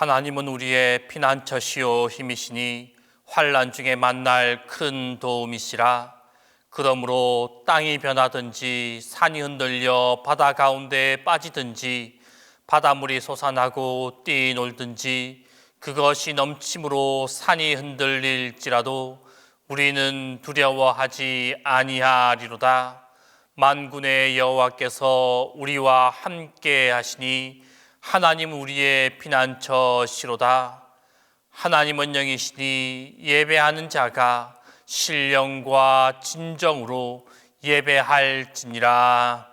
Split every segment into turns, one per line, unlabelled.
하나님은 우리의 피난처시오 힘이시니 환난 중에 만날 큰 도움이시라. 그러므로 땅이 변하든지 산이 흔들려 바다 가운데 빠지든지 바닷물이 솟아나고 뛰놀든지 그것이 넘침으로 산이 흔들릴지라도 우리는 두려워하지 아니하리로다. 만군의 여호와께서 우리와 함께 하시니 하나님 우리의 피난처시로다. 하나님은 영이시니 예배하는 자가 신령과 진정으로 예배할지니라.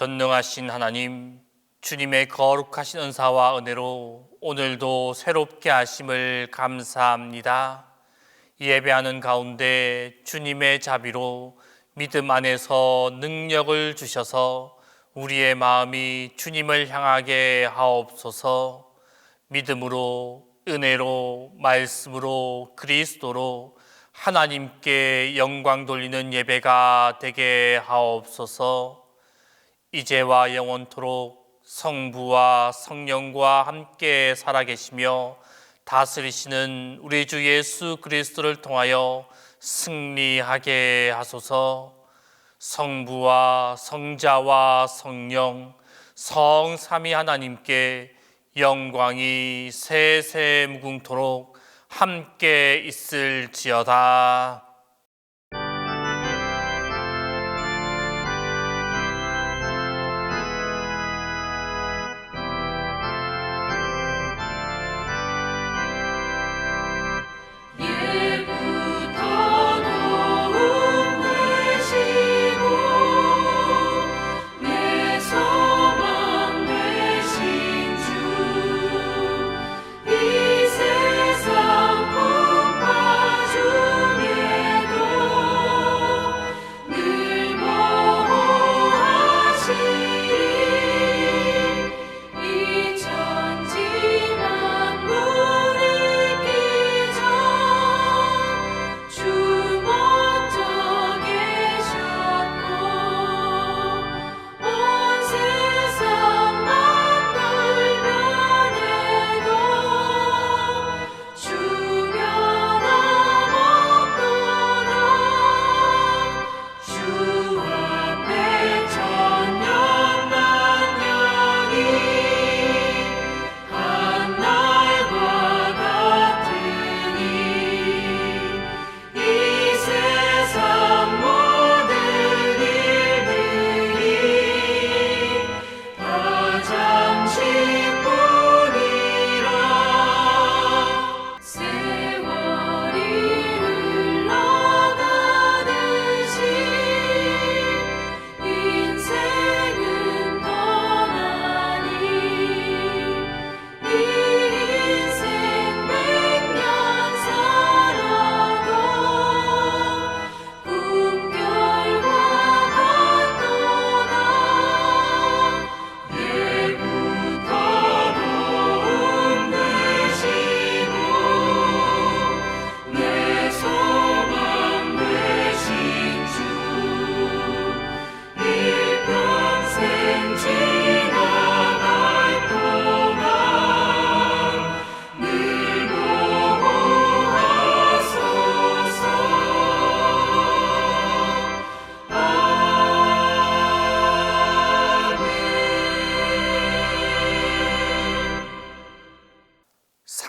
전능하신 하나님, 주님의 거룩하신 은사와 은혜로 오늘도 새롭게 하심을 감사합니다. 예배하는 가운데 주님의 자비로 믿음 안에서 능력을 주셔서 우리의 마음이 주님을 향하게 하옵소서. 믿음으로, 은혜로, 말씀으로, 그리스도로 하나님께 영광 돌리는 예배가 되게 하옵소서. 이제와 영원토록 성부와 성령과 함께 살아계시며 다스리시는 우리 주 예수 그리스도를 통하여 승리하게 하소서. 성부와 성자와 성령 성삼위 하나님께 영광이 세세 무궁토록 함께 있을지어다.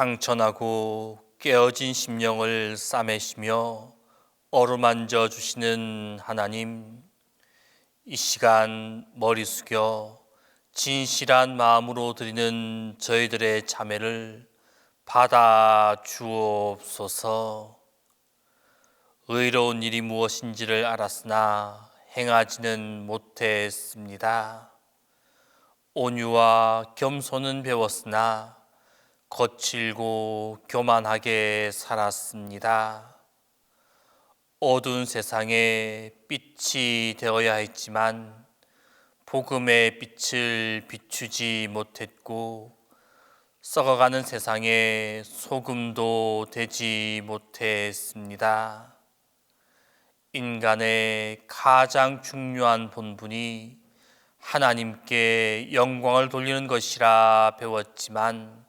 상처나고 깨어진 심령을 싸매시며 어루만져 주시는 하나님, 이 시간 머리 숙여 진실한 마음으로 드리는 저희들의 자매를 받아 주옵소서. 의로운 일이 무엇인지를 알았으나 행하지는 못했습니다. 온유와 겸손은 배웠으나 거칠고 교만하게 살았습니다. 어두운 세상에 빛이 되어야 했지만 복음의 빛을 비추지 못했고 썩어가는 세상에 소금도 되지 못했습니다. 인간의 가장 중요한 본분이 하나님께 영광을 돌리는 것이라 배웠지만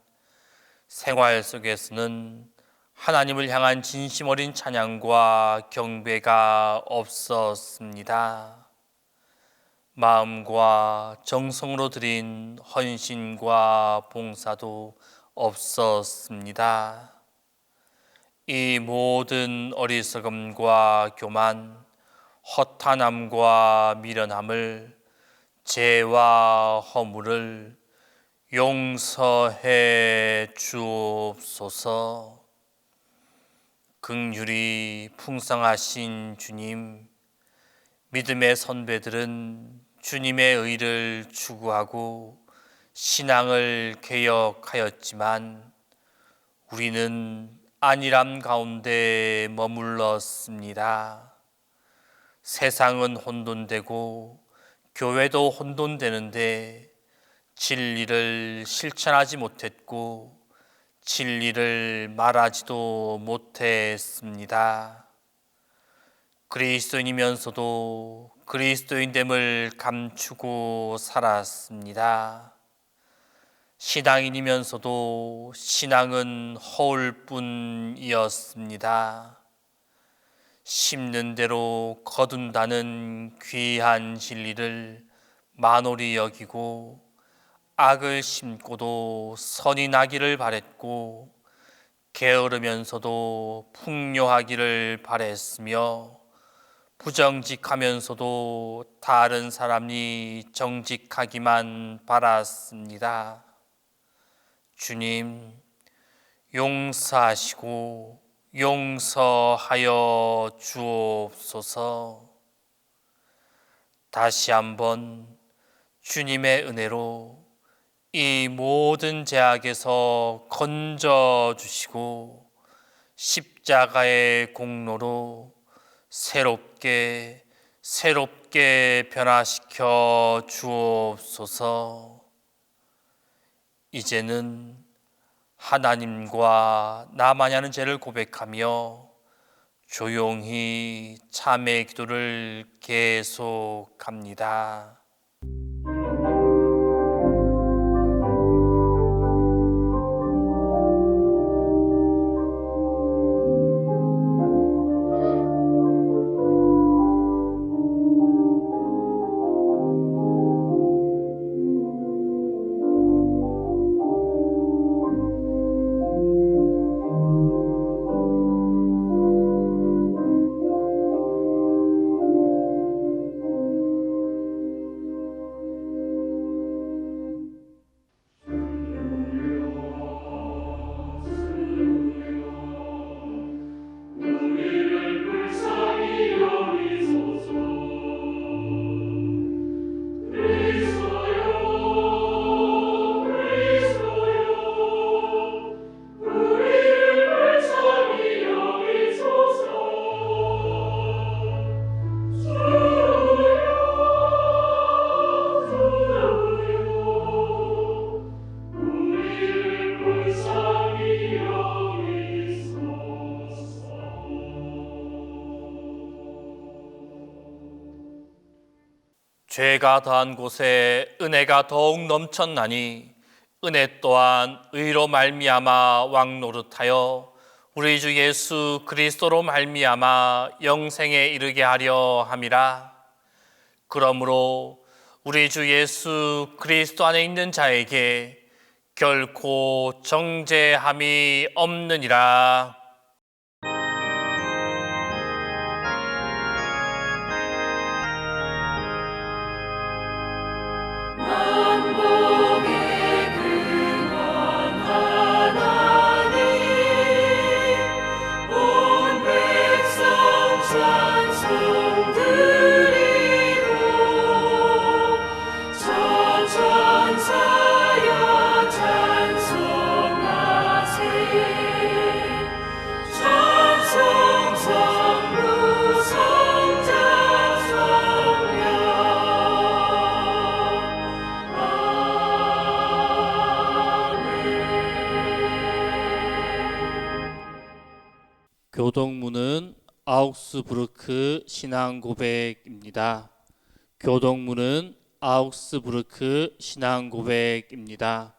생활 속에서는 하나님을 향한 진심 어린 찬양과 경배가 없었습니다. 마음과 정성으로 드린 헌신과 봉사도 없었습니다. 이 모든 어리석음과 교만, 허탄함과 미련함을, 죄와 허물을 용서해 주옵소서. 긍휼이 풍성하신 주님, 믿음의 선배들은 주님의 의를 추구하고 신앙을 개혁하였지만 우리는 안일함 가운데 머물렀습니다. 세상은 혼돈되고 교회도 혼돈되는데 진리를 실천하지 못했고 진리를 말하지도 못했습니다. 그리스도인이면서도 그리스도인됨을 감추고 살았습니다. 신앙인이면서도 신앙은 허울 뿐이었습니다. 심는 대로 거둔다는 귀한 진리를 만홀히 여기고 악을 심고도 선이 나기를 바랬고 게으르면서도 풍요하기를 바랬으며 부정직하면서도 다른 사람이 정직하기만 바랐습니다. 주님, 용서하시고 용서하여 주옵소서. 다시 한번 주님의 은혜로 이 모든 죄악에서 건져 주시고 십자가의 공로로 새롭게 변화시켜 주옵소서. 이제는 하나님과 나만이 하는 죄를 고백하며 조용히 참회 기도를 계속합니다. 죄가 더한 곳에 은혜가 더욱 넘쳤나니 은혜 또한 의로 말미암아 왕노릇하여 우리 주 예수 그리스도로 말미암아 영생에 이르게 하려 함이라. 그러므로 우리 주 예수 그리스도 안에 있는 자에게 결코 정죄함이 없느니라.
온 백성
교동문은 아우크스부르크 신앙 고백입니다. 교동문은 아우크스부르크 신앙 고백입니다.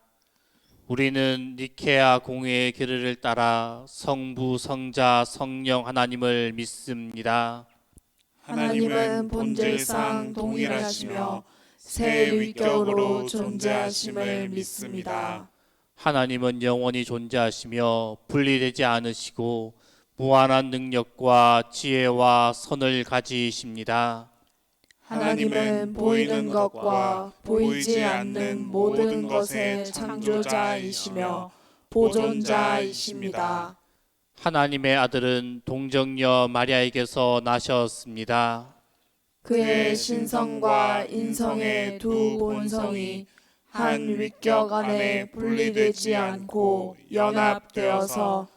우리는 니케아 공회의 계례를 따라 성부, 성자, 성령 하나님을 믿습니다.
하나님은 본질상 동일하시며 새 위격으로 존재하심을 믿습니다.
하나님은 영원히 존재하시며 분리되지 않으시고 무한한 능력과 지혜와 선을 가지십니다.
하나님은 보이는 것과 보이지 않는 모든 것의 창조자이시며 보존자이십니다.
하나님의 아들은 동정녀 마리아에게서 나셨습니다.
그의 신성과 인성의 두 본성이 한 위격 안에 분리되지 않고 연합되어서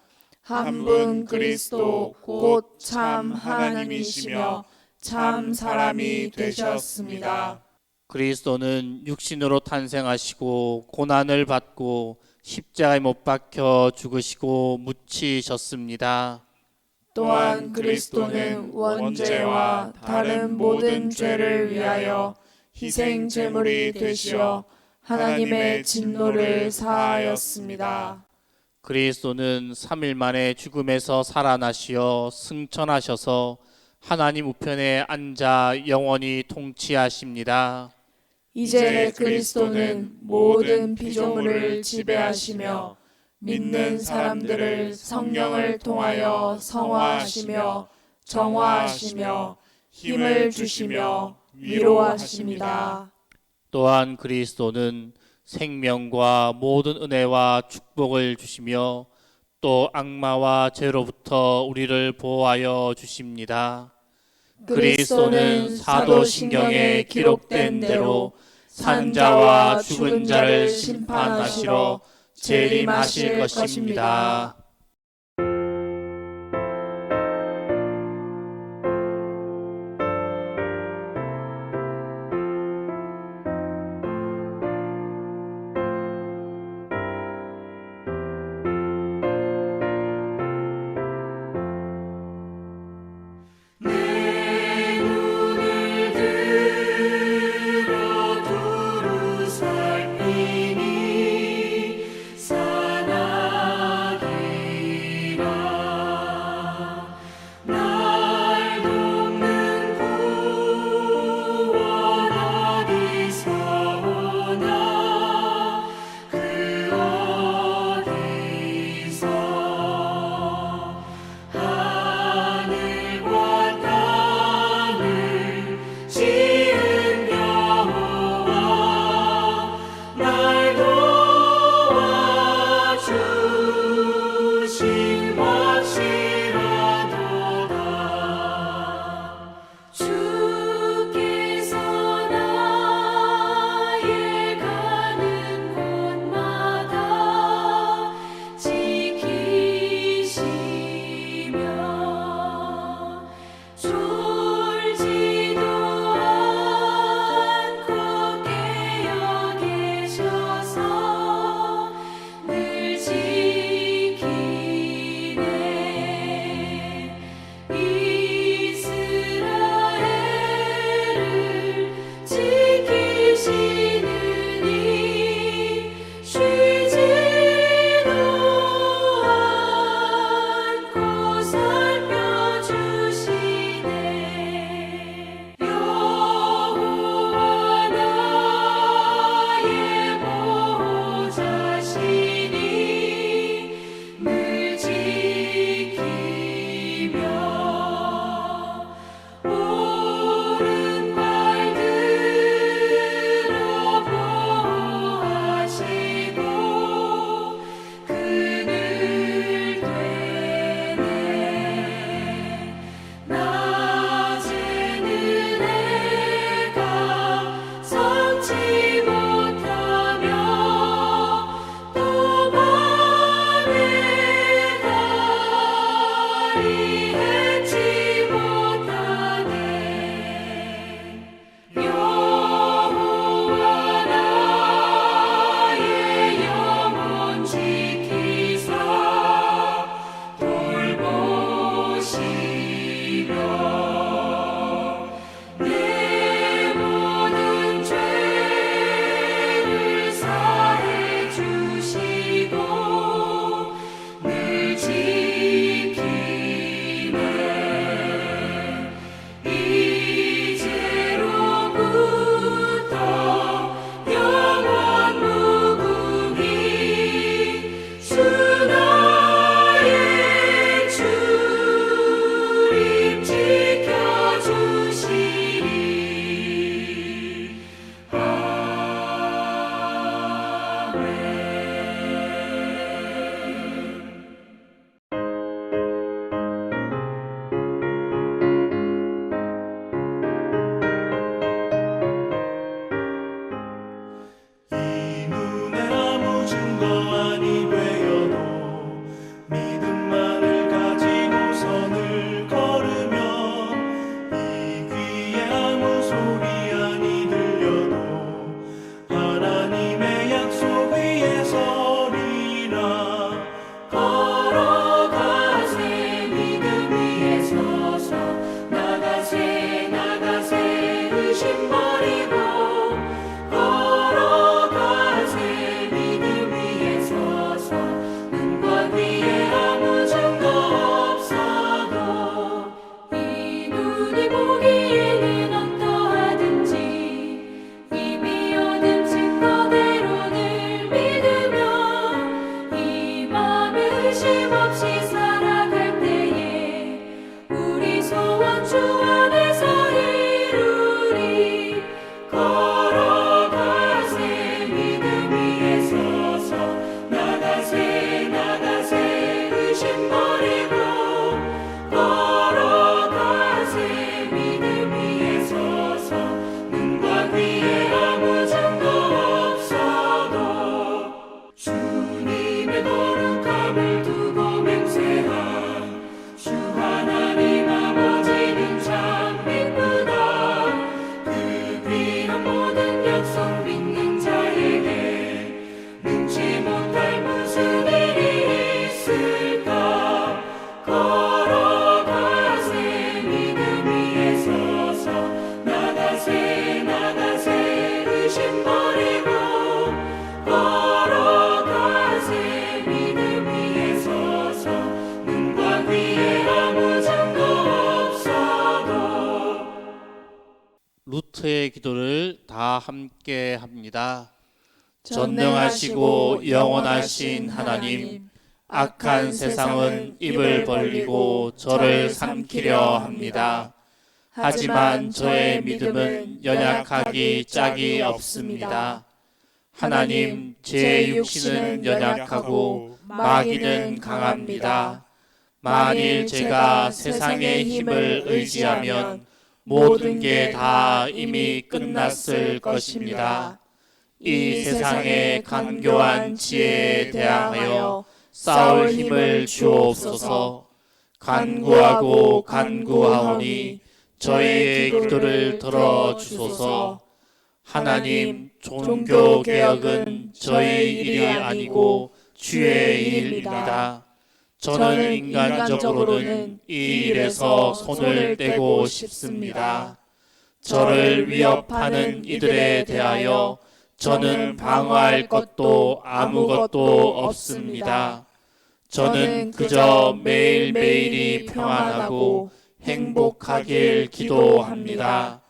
한 분 그리스도 곧 참 하나님이시며 참 사람이 되셨습니다.
그리스도는 육신으로 탄생하시고 고난을 받고 십자가에 못 박혀 죽으시고 묻히셨습니다.
또한 그리스도는 원죄와 다른 모든 죄를 위하여 희생 제물이 되시어 하나님의 진노를 사하였습니다.
그리스도는 3일 만에 죽음에서 살아나시어 승천하셔서 하나님 우편에 앉아 영원히 통치하십니다.
이제 그리스도는 모든 피조물을 지배하시며 믿는 사람들을 성령을 통하여 성화하시며 정화하시며 힘을 주시며 위로하십니다.
또한 그리스도는 생명과 모든 은혜와 축복을 주시며 또 악마와 죄로부터 우리를 보호하여 주십니다. 그리스도는 사도신경에 기록된 대로 산자와 죽은 자를 심판하시러 재림하실 것입니다.
살피니 산악의
부처의 기도를 다 함께 합니다. 전능하시고 영원하신 하나님, 악한 세상은 입을 벌리고 저를 삼키려 합니다. 하지만 저의 믿음은 연약하기 짝이 없습니다. 하나님, 제 육신은 연약하고 마귀는 강합니다. 만일 제가 세상의 힘을 의지하면 모든 게 다 이미 끝났을 것입니다. 이 세상의 간교한 지혜에 대항하여 싸울 힘을 주옵소서. 간구하고 간구하오니 저희의 기도를 들어주소서. 하나님, 종교개혁은 저희 일이 아니고 주의 일입니다. 저는 인간적으로는 이 일에서 손을 떼고 싶습니다. 저를 위협하는 이들에 대하여 저는 방어할 것도 아무것도 없습니다. 저는 그저 매일매일이 평안하고 행복하길 기도합니다.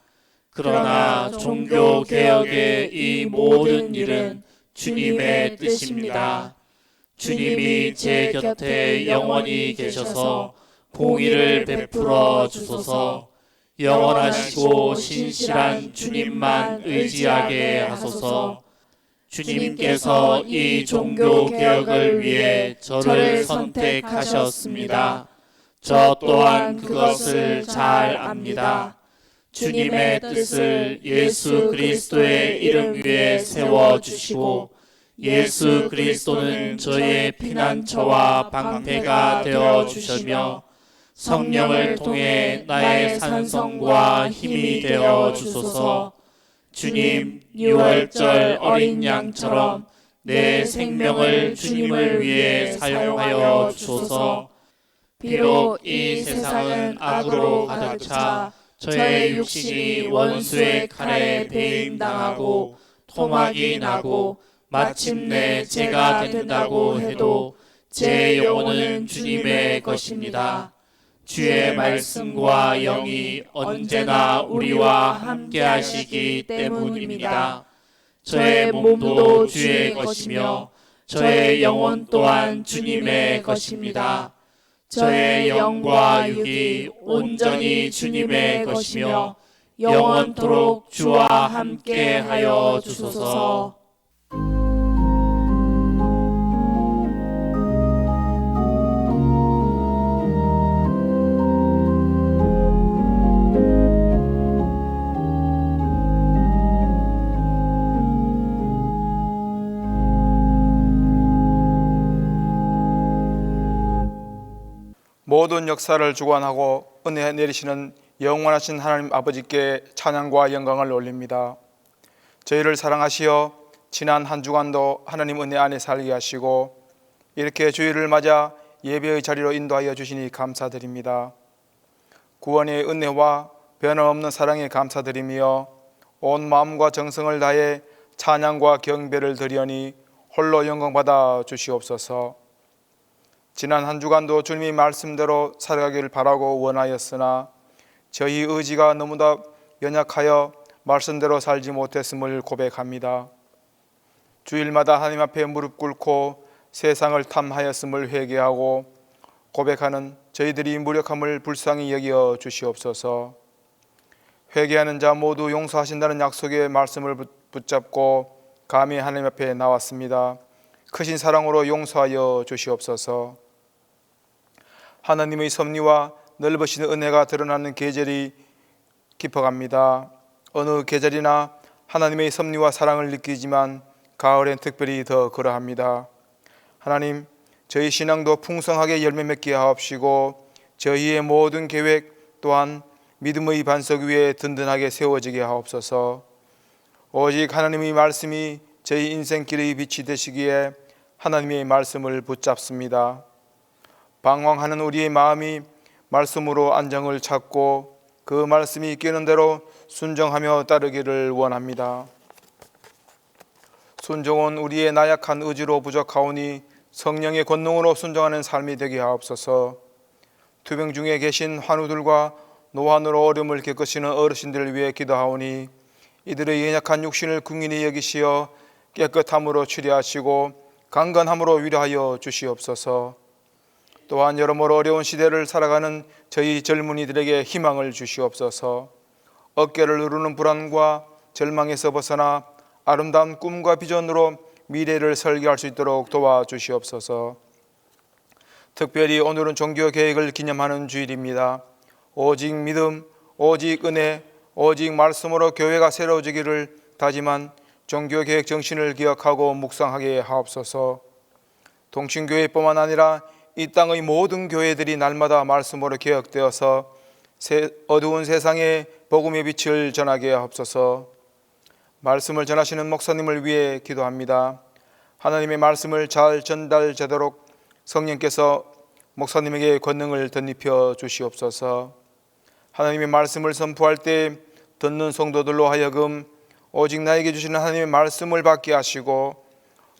그러나 종교개혁의 이 모든 일은 주님의 뜻입니다. 주님이 제 곁에 영원히 계셔서 공의를 베풀어 주소서. 영원하시고 신실한 주님만 의지하게 하소서. 주님께서 이 종교개혁을 위해 저를 선택하셨습니다. 저 또한 그것을 잘 압니다. 주님의 뜻을 예수 그리스도의 이름 위에 세워주시고 예수 그리스도는 저의 피난처와 방패가 되어주시며 성령을 통해 나의 산성과 힘이 되어주소서. 주님, 유월절 어린 양처럼 내 생명을 주님을 위해 사용하여 주소서. 비록 이 세상은 악으로 가득 차 저의 육신이 원수의 칼에 배임당하고 토막이 나고 마침내 제가 된다고 해도 제 영혼은 주님의 것입니다. 주의 말씀과 영이 언제나 우리와 함께 하시기 때문입니다. 저의 몸도 주의 것이며 저의 영혼 또한 주님의 것입니다. 저의 영과 육이 온전히 주님의 것이며 영원토록 주와 함께 하여 주소서.
모든 역사를 주관하고 은혜 내리시는 영원하신 하나님 아버지께 찬양과 영광을 올립니다. 저희를 사랑하시어 지난 한 주간도 하나님 은혜 안에 살게 하시고 이렇게 주일을 맞아 예배의 자리로 인도하여 주시니 감사드립니다. 구원의 은혜와 변함없는 사랑에 감사드리며 온 마음과 정성을 다해 찬양과 경배를 드리오니 홀로 영광받아 주시옵소서. 지난 한 주간도 주님의 말씀대로 살아가기를 바라고 원하였으나 저희 의지가 너무나 연약하여 말씀대로 살지 못했음을 고백합니다. 주일마다 하나님 앞에 무릎 꿇고 세상을 탐하였음을 회개하고 고백하는 저희들이 무력함을 불쌍히 여겨 주시옵소서. 회개하는 자 모두 용서하신다는 약속의 말씀을 붙잡고 감히 하나님 앞에 나왔습니다. 크신 사랑으로 용서하여 주시옵소서. 하나님의 섭리와 넓으신 은혜가 드러나는 계절이 깊어갑니다. 어느 계절이나 하나님의 섭리와 사랑을 느끼지만 가을엔 특별히 더 그러합니다. 하나님, 저희 신앙도 풍성하게 열매 맺게 하옵시고 저희의 모든 계획 또한 믿음의 반석 위에 든든하게 세워지게 하옵소서. 오직 하나님의 말씀이 저희 인생길의 빛이 되시기에 하나님의 말씀을 붙잡습니다. 방황하는 우리의 마음이 말씀으로 안정을 찾고 그 말씀이 이끄는 대로 순종하며 따르기를 원합니다. 순종은 우리의 나약한 의지로 부족하오니 성령의 권능으로 순종하는 삶이 되게 하옵소서. 투병 중에 계신 환우들과 노환으로 어려움을 겪으시는 어르신들을 위해 기도하오니 이들의 연약한 육신을 긍휼히 여기시어 깨끗함으로 치료하시고 강건함으로 위로하여 주시옵소서. 또한 여러모로 어려운 시대를 살아가는 저희 젊은이들에게 희망을 주시옵소서. 어깨를 누르는 불안과 절망에서 벗어나 아름다운 꿈과 비전으로 미래를 설계할 수 있도록 도와주시옵소서. 특별히 오늘은 종교 계획을 기념하는 주일입니다. 오직 믿음, 오직 은혜, 오직 말씀으로 교회가 새로워지기를 다짐한 종교 계획 정신을 기억하고 묵상하게 하옵소서. 동신교회뿐만 아니라 이 땅의 모든 교회들이 날마다 말씀으로 개혁되어서 어두운 세상에 복음의 빛을 전하게 하옵소서. 말씀을 전하시는 목사님을 위해 기도합니다. 하나님의 말씀을 잘 전달되도록 성령께서 목사님에게 권능을 덧입혀 주시옵소서. 하나님의 말씀을 선포할 때 듣는 성도들로 하여금 오직 나에게 주시는 하나님의 말씀을 받게 하시고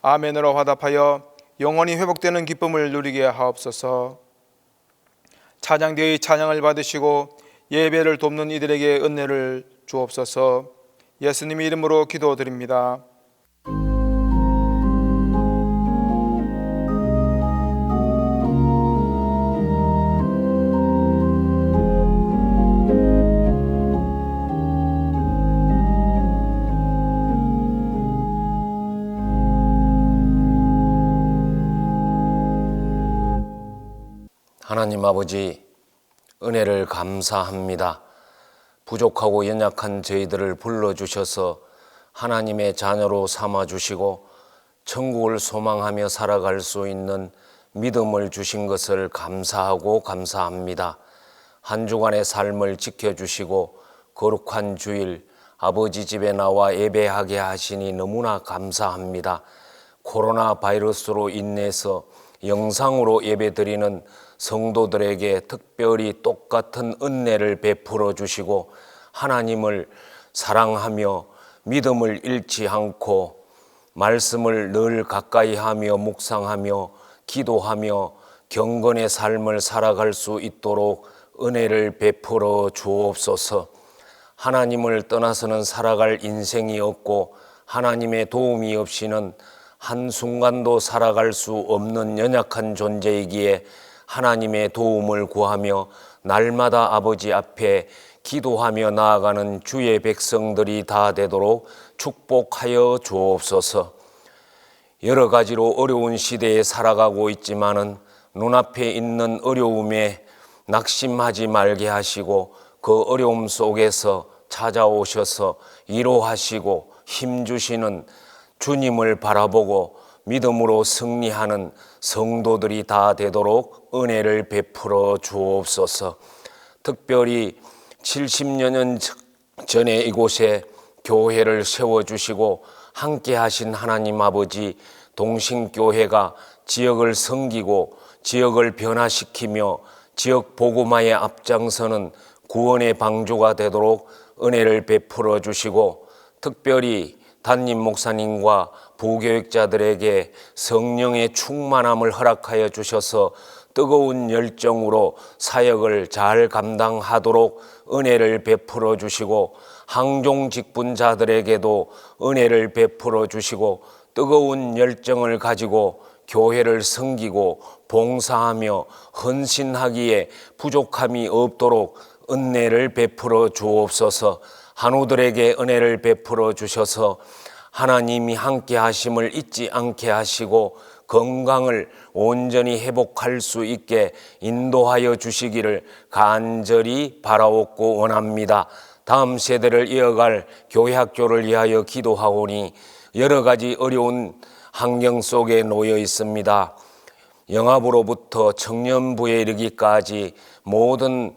아멘으로 화답하여 영원히 회복되는 기쁨을 누리게 하옵소서. 찬양대의 찬양을 받으시고 예배를 돕는 이들에게 은혜를 주옵소서. 예수님의 이름으로 기도드립니다.
하나님 아버지, 은혜를 감사합니다. 부족하고 연약한 저희들을 불러주셔서 하나님의 자녀로 삼아주시고 천국을 소망하며 살아갈 수 있는 믿음을 주신 것을 감사하고 감사합니다. 한 주간의 삶을 지켜주시고 거룩한 주일 아버지 집에 나와 예배하게 하시니 너무나 감사합니다. 코로나 바이러스로 인해서 영상으로 예배드리는 성도들에게 특별히 똑같은 은혜를 베풀어 주시고 하나님을 사랑하며 믿음을 잃지 않고 말씀을 늘 가까이 하며 묵상하며 기도하며 경건의 삶을 살아갈 수 있도록 은혜를 베풀어 주옵소서. 하나님을 떠나서는 살아갈 인생이 없고 하나님의 도움이 없이는 한순간도 살아갈 수 없는 연약한 존재이기에 하나님의 도움을 구하며 날마다 아버지 앞에 기도하며 나아가는 주의 백성들이 다 되도록 축복하여 주옵소서. 여러 가지로 어려운 시대에 살아가고 있지만은 눈앞에 있는 어려움에 낙심하지 말게 하시고 그 어려움 속에서 찾아오셔서 위로하시고 힘주시는 주님을 바라보고 믿음으로 승리하는 성도들이 다 되도록 은혜를 베풀어 주옵소서. 특별히 70여 전에 이곳에 교회를 세워주시고 함께 하신 하나님 아버지, 동신교회가 지역을 섬기고 지역을 변화시키며 지역 복음화에 앞장서는 구원의 방주가 되도록 은혜를 베풀어 주시고 특별히 담임 목사님과 부교육자들에게 성령의 충만함을 허락하여 주셔서 뜨거운 열정으로 사역을 잘 감당하도록 은혜를 베풀어 주시고 항종 직분자들에게도 은혜를 베풀어 주시고 뜨거운 열정을 가지고 교회를 섬기고 봉사하며 헌신하기에 부족함이 없도록 은혜를 베풀어 주옵소서. 한우들에게 은혜를 베풀어 주셔서 하나님이 함께 하심을 잊지 않게 하시고 건강을 온전히 회복할 수 있게 인도하여 주시기를 간절히 바라옵고 원합니다. 다음 세대를 이어갈 교회 학교를 위하여 기도하오니 여러 가지 어려운 환경 속에 놓여 있습니다. 영합으로부터 청년부에 이르기까지 모든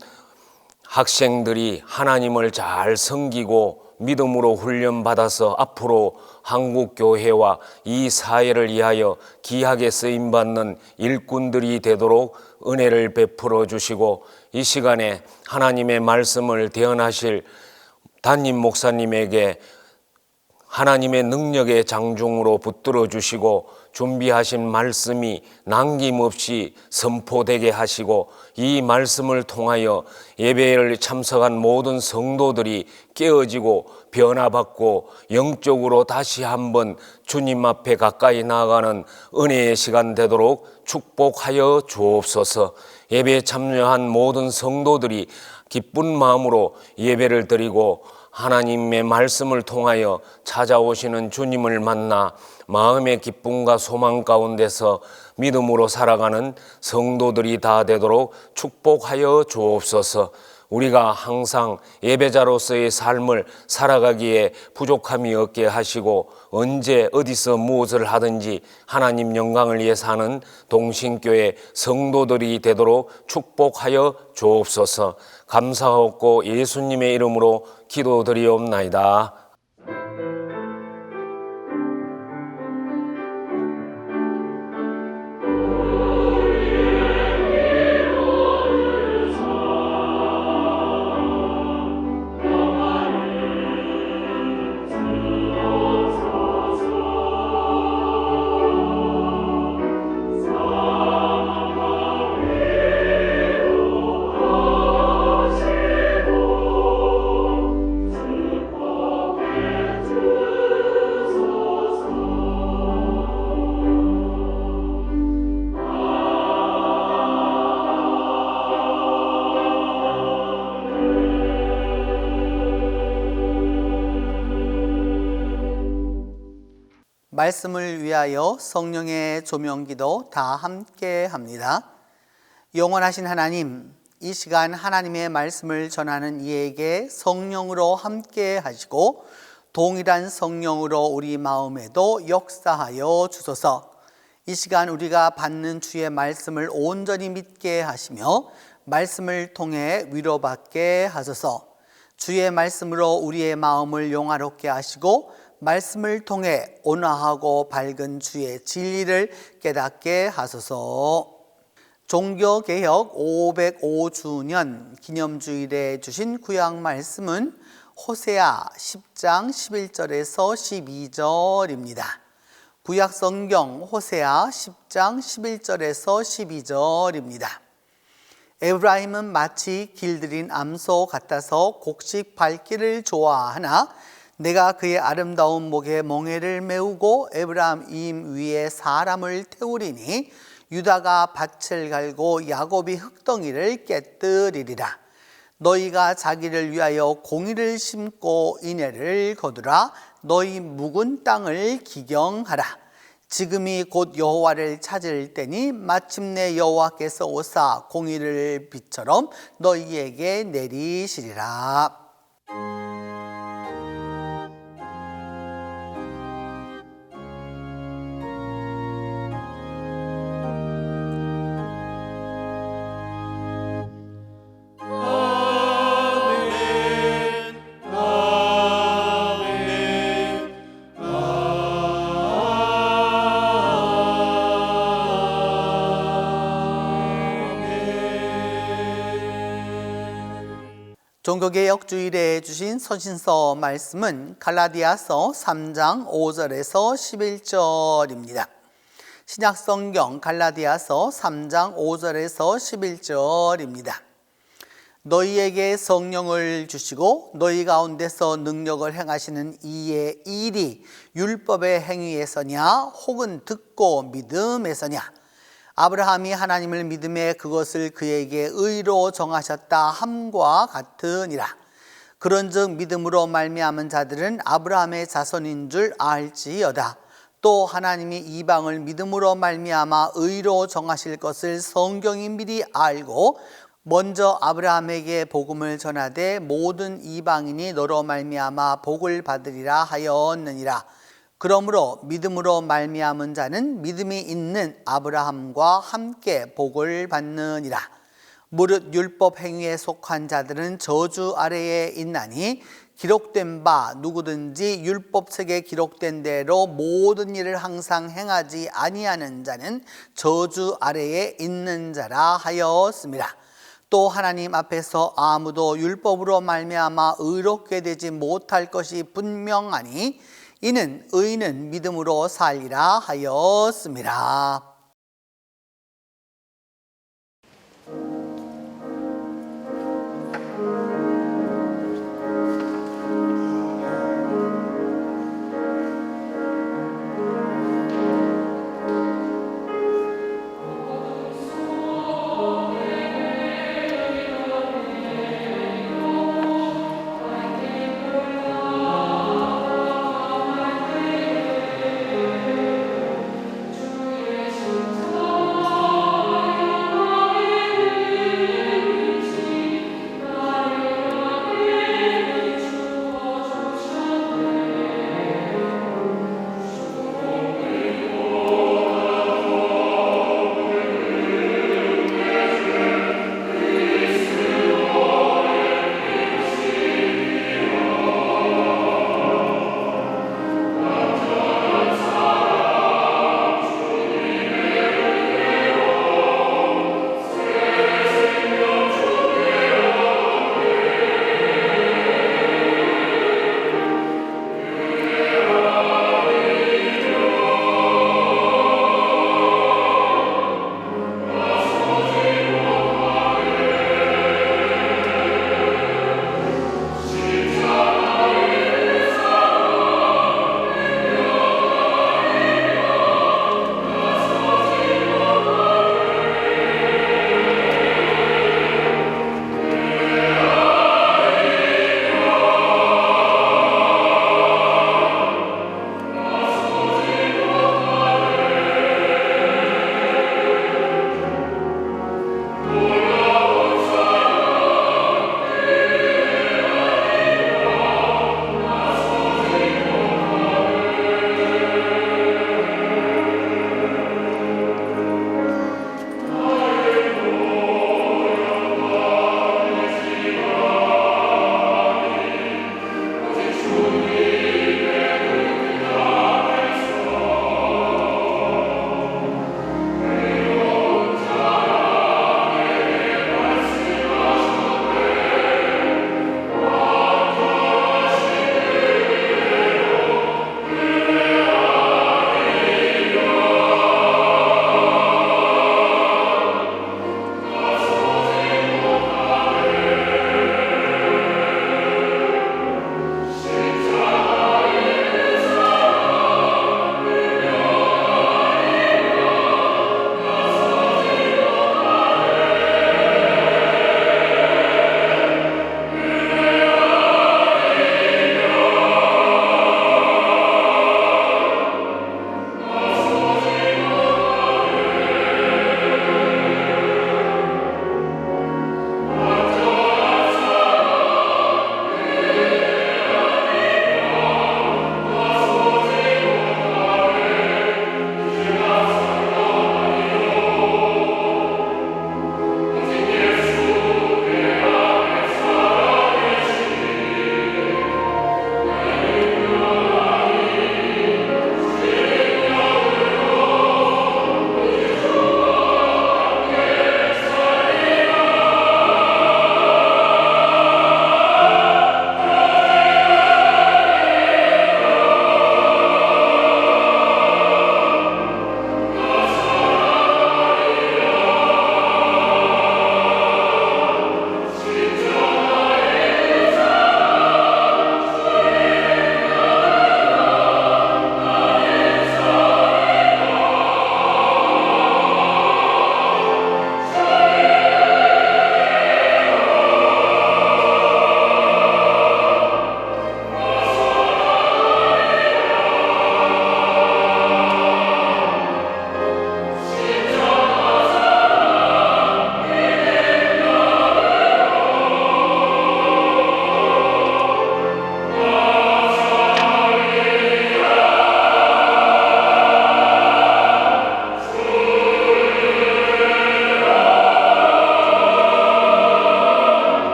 학생들이 하나님을 잘 섬기고 믿음으로 훈련받아서 앞으로 한국교회와 이 사회를 위하여 귀하게 쓰임받는 일꾼들이 되도록 은혜를 베풀어 주시고 이 시간에 하나님의 말씀을 대언하실 담임 목사님에게 하나님의 능력의 장중으로 붙들어 주시고 준비하신 말씀이 남김없이 선포되게 하시고 이 말씀을 통하여 예배를 참석한 모든 성도들이 깨어지고 변화받고 영적으로 다시 한번 주님 앞에 가까이 나아가는 은혜의 시간 되도록 축복하여 주옵소서. 예배에 참여한 모든 성도들이 기쁜 마음으로 예배를 드리고 하나님의 말씀을 통하여 찾아오시는 주님을 만나 마음의 기쁨과 소망 가운데서 믿음으로 살아가는 성도들이 다 되도록 축복하여 주옵소서. 우리가 항상 예배자로서의 삶을 살아가기에 부족함이 없게 하시고 언제 어디서 무엇을 하든지 하나님 영광을 위해 사는 동신교회 성도들이 되도록 축복하여 주옵소서. 감사하고 예수님의 이름으로 기도드리옵나이다.
말씀을 위하여 성령의 조명기도 다 함께 합니다. 영원하신 하나님, 이 시간 하나님의 말씀을 전하는 이에게 성령으로 함께 하시고 동일한 성령으로 우리 마음에도 역사하여 주소서. 이 시간 우리가 받는 주의 말씀을 온전히 믿게 하시며 말씀을 통해 위로받게 하소서. 주의 말씀으로 우리의 마음을 영화롭게 하시고 말씀을 통해 온화하고 밝은 주의 진리를 깨닫게 하소서. 종교개혁 505주년 기념주일에 주신 구약 말씀은 호세아 10장 11절에서 12절입니다. 구약 성경 호세아 10장 11절에서 12절입니다. 에브라임은 마치 길들인 암소 같아서 곡식 밟기를 좋아하나 내가 그의 아름다운 목에 멍에를 메우고 에브라임 위에 사람을 태우리니 유다가 밭을 갈고 야곱이 흙덩이를 깨뜨리리라. 너희가 자기를 위하여 공의를 심고 인애를 거두라. 너희 묵은 땅을 기경하라. 지금이 곧 여호와를 찾을 때니 마침내 여호와께서 오사 공의를 비처럼 너희에게 내리시리라. 종교개혁 주일에 주신 서신서 말씀은 갈라디아서 3장 5절에서 11절입니다. 신약성경 갈라디아서 3장 5절에서 11절입니다. 너희에게 성령을 주시고 너희 가운데서 능력을 행하시는 이의 일이 율법의 행위에서냐 혹은 듣고 믿음에서냐. 아브라함이 하나님을 믿음에 그것을 그에게 의로 정하셨다 함과 같으니라. 그런즉 믿음으로 말미암은 자들은 아브라함의 자손인 줄 알지어다. 또 하나님이 이방을 믿음으로 말미암아 의로 정하실 것을 성경이 미리 알고 먼저 아브라함에게 복음을 전하되 모든 이방인이 너로 말미암아 복을 받으리라 하였느니라. 그러므로 믿음으로 말미암은 자는 믿음이 있는 아브라함과 함께 복을 받느니라. 무릇 율법 행위에 속한 자들은 저주 아래에 있나니 기록된 바 누구든지 율법책에 기록된 대로 모든 일을 항상 행하지 아니하는 자는 저주 아래에 있는 자라 하였습니다. 또 하나님 앞에서 아무도 율법으로 말미암아 의롭게 되지 못할 것이 분명하니 이는 의인은 믿음으로 살리라 하였습니다.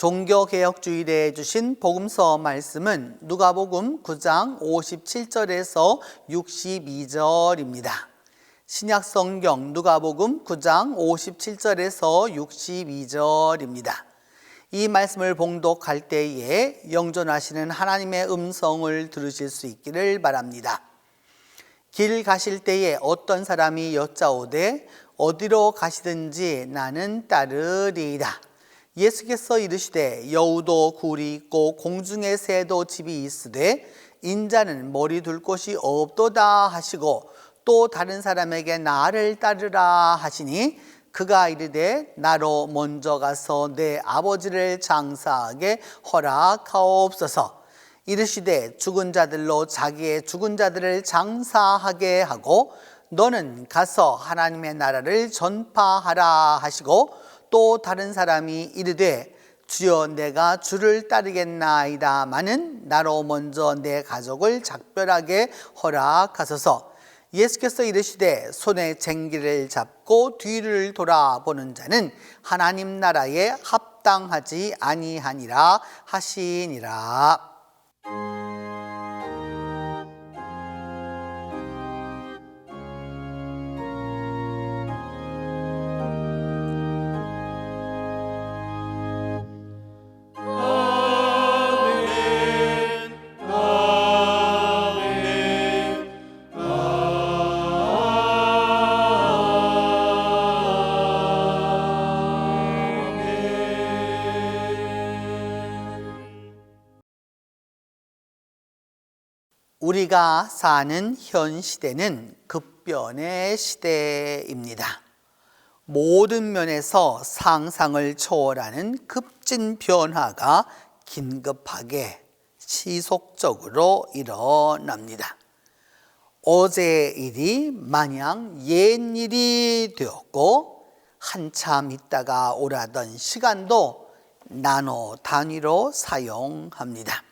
종교개혁주일에 주신 복음서 말씀은 누가복음 9장 57절에서 62절입니다. 신약성경 누가복음 9장 57절에서 62절입니다. 이 말씀을 봉독할 때에 영존하시는 하나님의 음성을 들으실 수 있기를 바랍니다. 길 가실 때에 어떤 사람이 여짜오되 어디로 가시든지 나는 따르리이다. 예수께서 이르시되 여우도 굴이 있고 공중의 새도 집이 있으되 인자는 머리 둘 곳이 없도다 하시고 또 다른 사람에게 나를 따르라 하시니 그가 이르되 나로 먼저 가서 내 아버지를 장사하게 허락하옵소서. 이르시되 죽은 자들로 자기의 죽은 자들을 장사하게 하고 너는 가서 하나님의 나라를 전파하라 하시고 또 다른 사람이 이르되 주여 내가 주를 따르겠나이다마는 나로 먼저 내 가족을 작별하게 허락하소서. 예수께서 이르시되 손에 쟁기를 잡고 뒤를 돌아보는 자는 하나님 나라에 합당하지 아니하니라 하시니라. 우리가 사는 현 시대는 급변의 시대입니다. 모든 면에서 상상을 초월하는 급진 변화가 긴급하게 시속적으로 일어납니다. 어제의 일이 마냥 옛일이 되었고 한참 있다가 오라던 시간도 나노 단위로 사용합니다.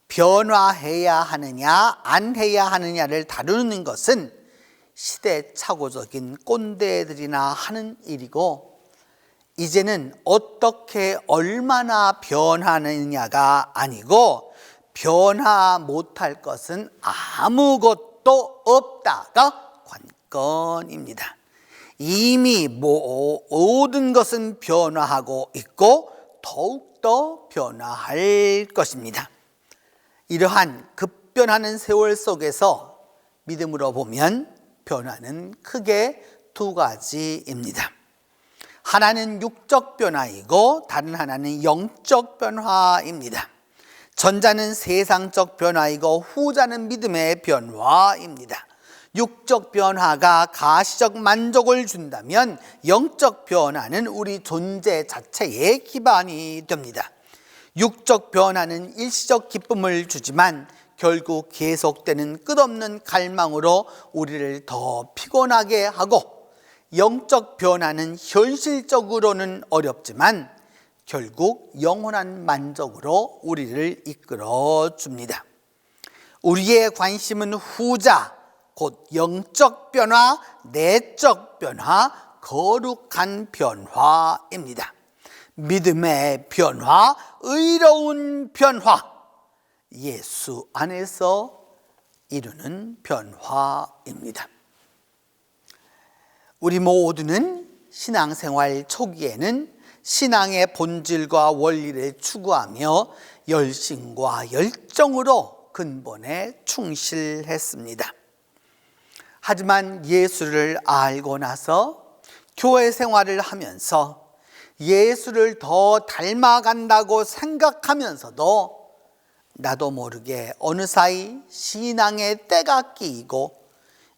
변화해야 하느냐 안 해야 하느냐를 다루는 것은 시대착오적인 꼰대들이나 하는 일이고 이제는 어떻게 얼마나 변하느냐가 아니고 변화 못할 것은 아무것도 없다가 관건입니다. 이미 모든 것은 변화하고 있고 더욱더 변화할 것입니다. 이러한 급변하는 세월 속에서 믿음으로 보면 변화는 크게 두 가지입니다. 하나는 육적 변화이고 다른 하나는 영적 변화입니다. 전자는 세상적 변화이고 후자는 믿음의 변화입니다. 육적 변화가 가시적 만족을 준다면 영적 변화는 우리 존재 자체의 기반이 됩니다. 육적 변화는 일시적 기쁨을 주지만 결국 계속되는 끝없는 갈망으로 우리를 더 피곤하게 하고 영적 변화는 현실적으로는 어렵지만 결국 영원한 만족으로 우리를 이끌어 줍니다. 우리의 관심은 후자, 곧 영적 변화, 내적 변화, 거룩한 변화입니다. 믿음의 변화, 의로운 변화, 예수 안에서 이루는 변화입니다. 우리 모두는 신앙생활 초기에는 신앙의 본질과 원리를 추구하며 열심과 열정으로 근본에 충실했습니다. 하지만 예수를 알고 나서 교회 생활을 하면서 예수를 더 닮아간다고 생각하면서도 나도 모르게 어느 사이 신앙의 때가 끼이고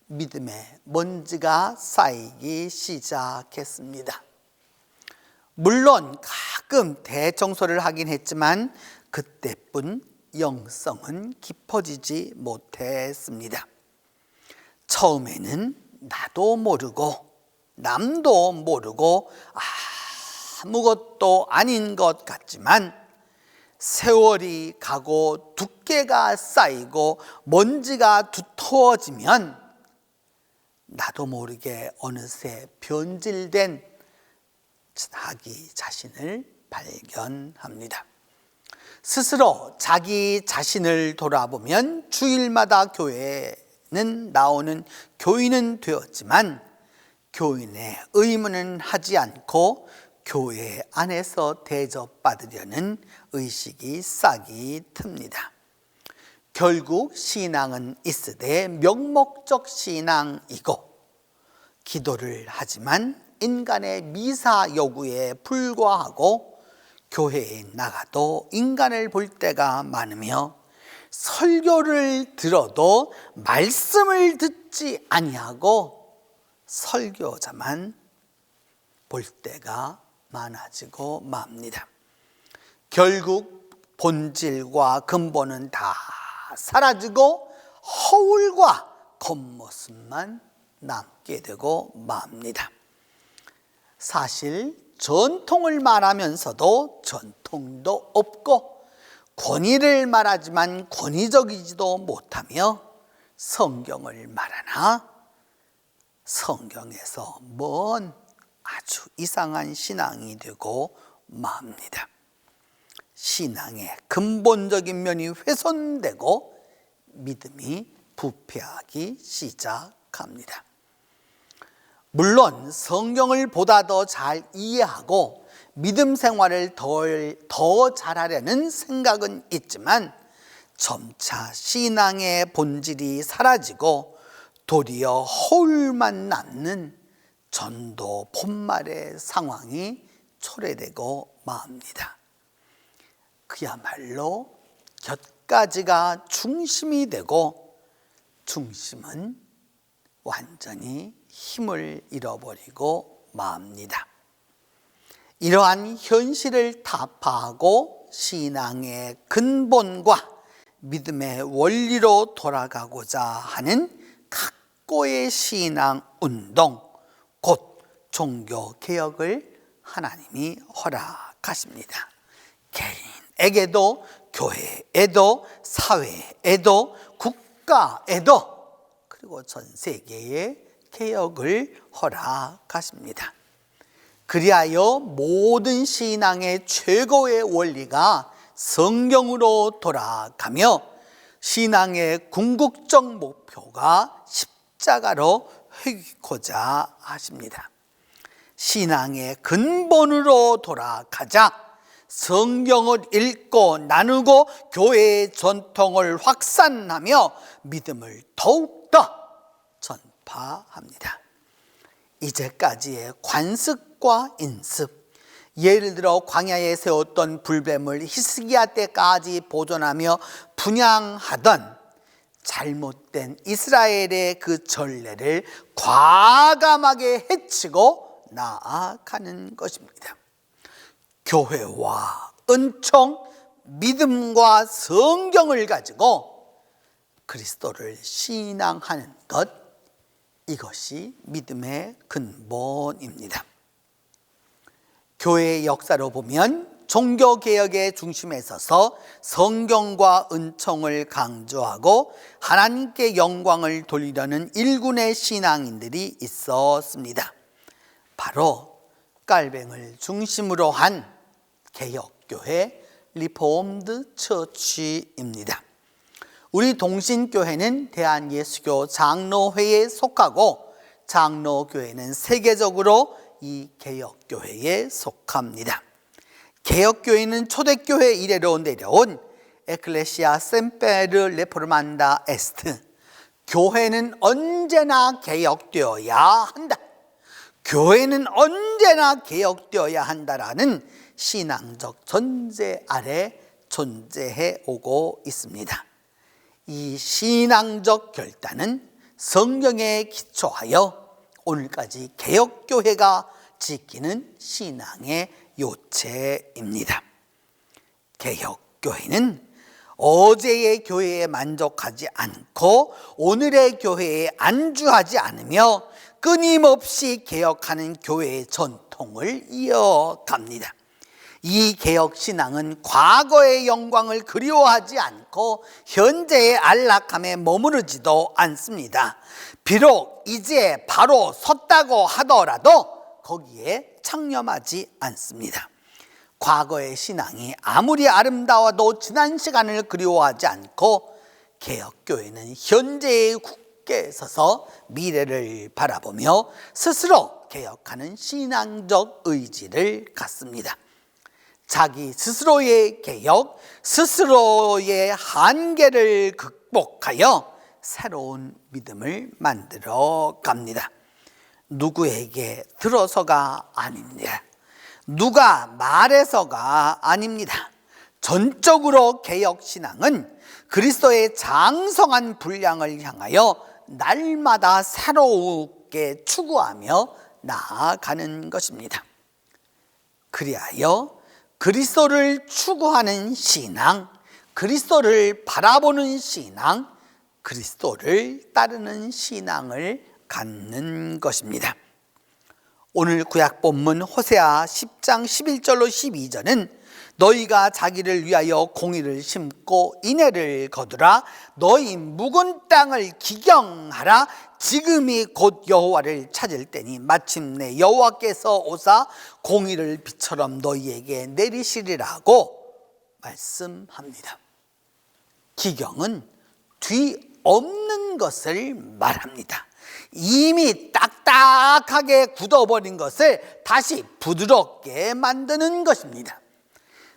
믿음의 먼지가 쌓이기 시작했습니다. 물론 가끔 대청소를 하긴 했지만 그때뿐 영성은 깊어지지 못했습니다. 처음에는 나도 모르고 남도 모르고 아무것도 아닌 것 같지만 세월이 가고 두께가 쌓이고 먼지가 두터워지면 나도 모르게 어느새 변질된 자기 자신을 발견합니다. 스스로 자기 자신을 돌아보면 주일마다 교회는 나오는 교인은 되었지만 교인의 의무는 하지 않고 교회 안에서 대접받으려는 의식이 싹이 틉니다. 결국 신앙은 있으되 명목적 신앙이고 기도를 하지만 인간의 미사 요구에 불과하고 교회에 나가도 인간을 볼 때가 많으며 설교를 들어도 말씀을 듣지 아니하고 설교자만 볼 때가 많아지고 맙니다. 결국 본질과 근본은 다 사라지고 허울과 겉모습만 남게 되고 맙니다. 사실 전통을 말하면서도 전통도 없고 권위를 말하지만 권위적이지도 못하며 성경을 말하나 성경에서 먼 아주 이상한 신앙이 되고 맙니다. 신앙의 근본적인 면이 훼손되고 믿음이 부패하기 시작합니다. 물론 성경을 보다 더 잘 이해하고 믿음 생활을 더 잘하려는 생각은 있지만 점차 신앙의 본질이 사라지고 도리어 허울만 남는 전도 본말의 상황이 초래되고 맙니다. 그야말로 곁가지가 중심이 되고 중심은 완전히 힘을 잃어버리고 맙니다. 이러한 현실을 타파하고 신앙의 근본과 믿음의 원리로 돌아가고자 하는 각고의 신앙 운동, 곧 종교개혁을 하나님이 허락하십니다. 개인에게도 교회에도 사회에도 국가에도 그리고 전 세계에 개혁을 허락하십니다. 그리하여 모든 신앙의 최고의 원리가 성경으로 돌아가며 신앙의 궁극적 목표가 십자가로 회귀고자 하십니다. 신앙의 근본으로 돌아가자 성경을 읽고 나누고 교회의 전통을 확산하며 믿음을 더욱더 전파합니다. 이제까지의 관습과 인습, 예를 들어 광야에 세웠던 불뱀을 히스기야 때까지 보존하며 분양하던 잘못된 이스라엘의 그 전례를 과감하게 해치고 나아가는 것입니다. 교회와 은총, 믿음과 성경을 가지고 그리스도를 신앙하는 것, 이것이 믿음의 근본입니다. 교회의 역사로 보면 종교개혁의 중심에 서서 성경과 은총을 강조하고 하나님께 영광을 돌리려는 일군의 신앙인들이 있었습니다. 바로 깔뱅을 중심으로 한 개혁교회 리포엄드 처치입니다. 우리 동신교회는 대한예수교 장로회에 속하고 장로교회는 세계적으로 이 개혁교회에 속합니다. 개혁교회는 초대교회 이래로 내려온 에클레시아 셈페르 레포르만다 에스트, 교회는 언제나 개혁되어야 한다, 교회는 언제나 개혁되어야 한다라는 신앙적 전제 아래 존재해 오고 있습니다. 이 신앙적 결단은 성경에 기초하여 오늘까지 개혁교회가 지키는 신앙의 요체입니다. 개혁교회는 어제의 교회에 만족하지 않고 오늘의 교회에 안주하지 않으며 끊임없이 개혁하는 교회의 전통을 이어갑니다. 이 개혁신앙은 과거의 영광을 그리워하지 않고 현재의 안락함에 머무르지도 않습니다. 비록 이제 바로 섰다고 하더라도 거기에 창념하지 않습니다. 과거의 신앙이 아무리 아름다워도 지난 시간을 그리워하지 않고 개혁교회는 현재에 굳게 서서 미래를 바라보며 스스로 개혁하는 신앙적 의지를 갖습니다. 자기 스스로의 개혁, 스스로의 한계를 극복하여 새로운 믿음을 만들어 갑니다. 누구에게 들어서가 아닙니다. 누가 말해서가 아닙니다. 전적으로 개혁신앙은 그리스도의 장성한 분량을 향하여 날마다 새롭게 추구하며 나아가는 것입니다. 그리하여 그리스도를 추구하는 신앙, 그리스도를 바라보는 신앙, 그리스도를 따르는 신앙을 갖는 것입니다. 오늘 구약 본문 호세아 10장 11절로 12절은 너희가 자기를 위하여 공의를 심고 인애를 거두라. 너희 묵은 땅을 기경하라. 지금이 곧 여호와를 찾을 때니 마침내 여호와께서 오사 공의를 비처럼 너희에게 내리시리라고 말씀합니다. 기경은 뒤없는 것을 말합니다. 이미 딱딱하게 굳어버린 것을 다시 부드럽게 만드는 것입니다.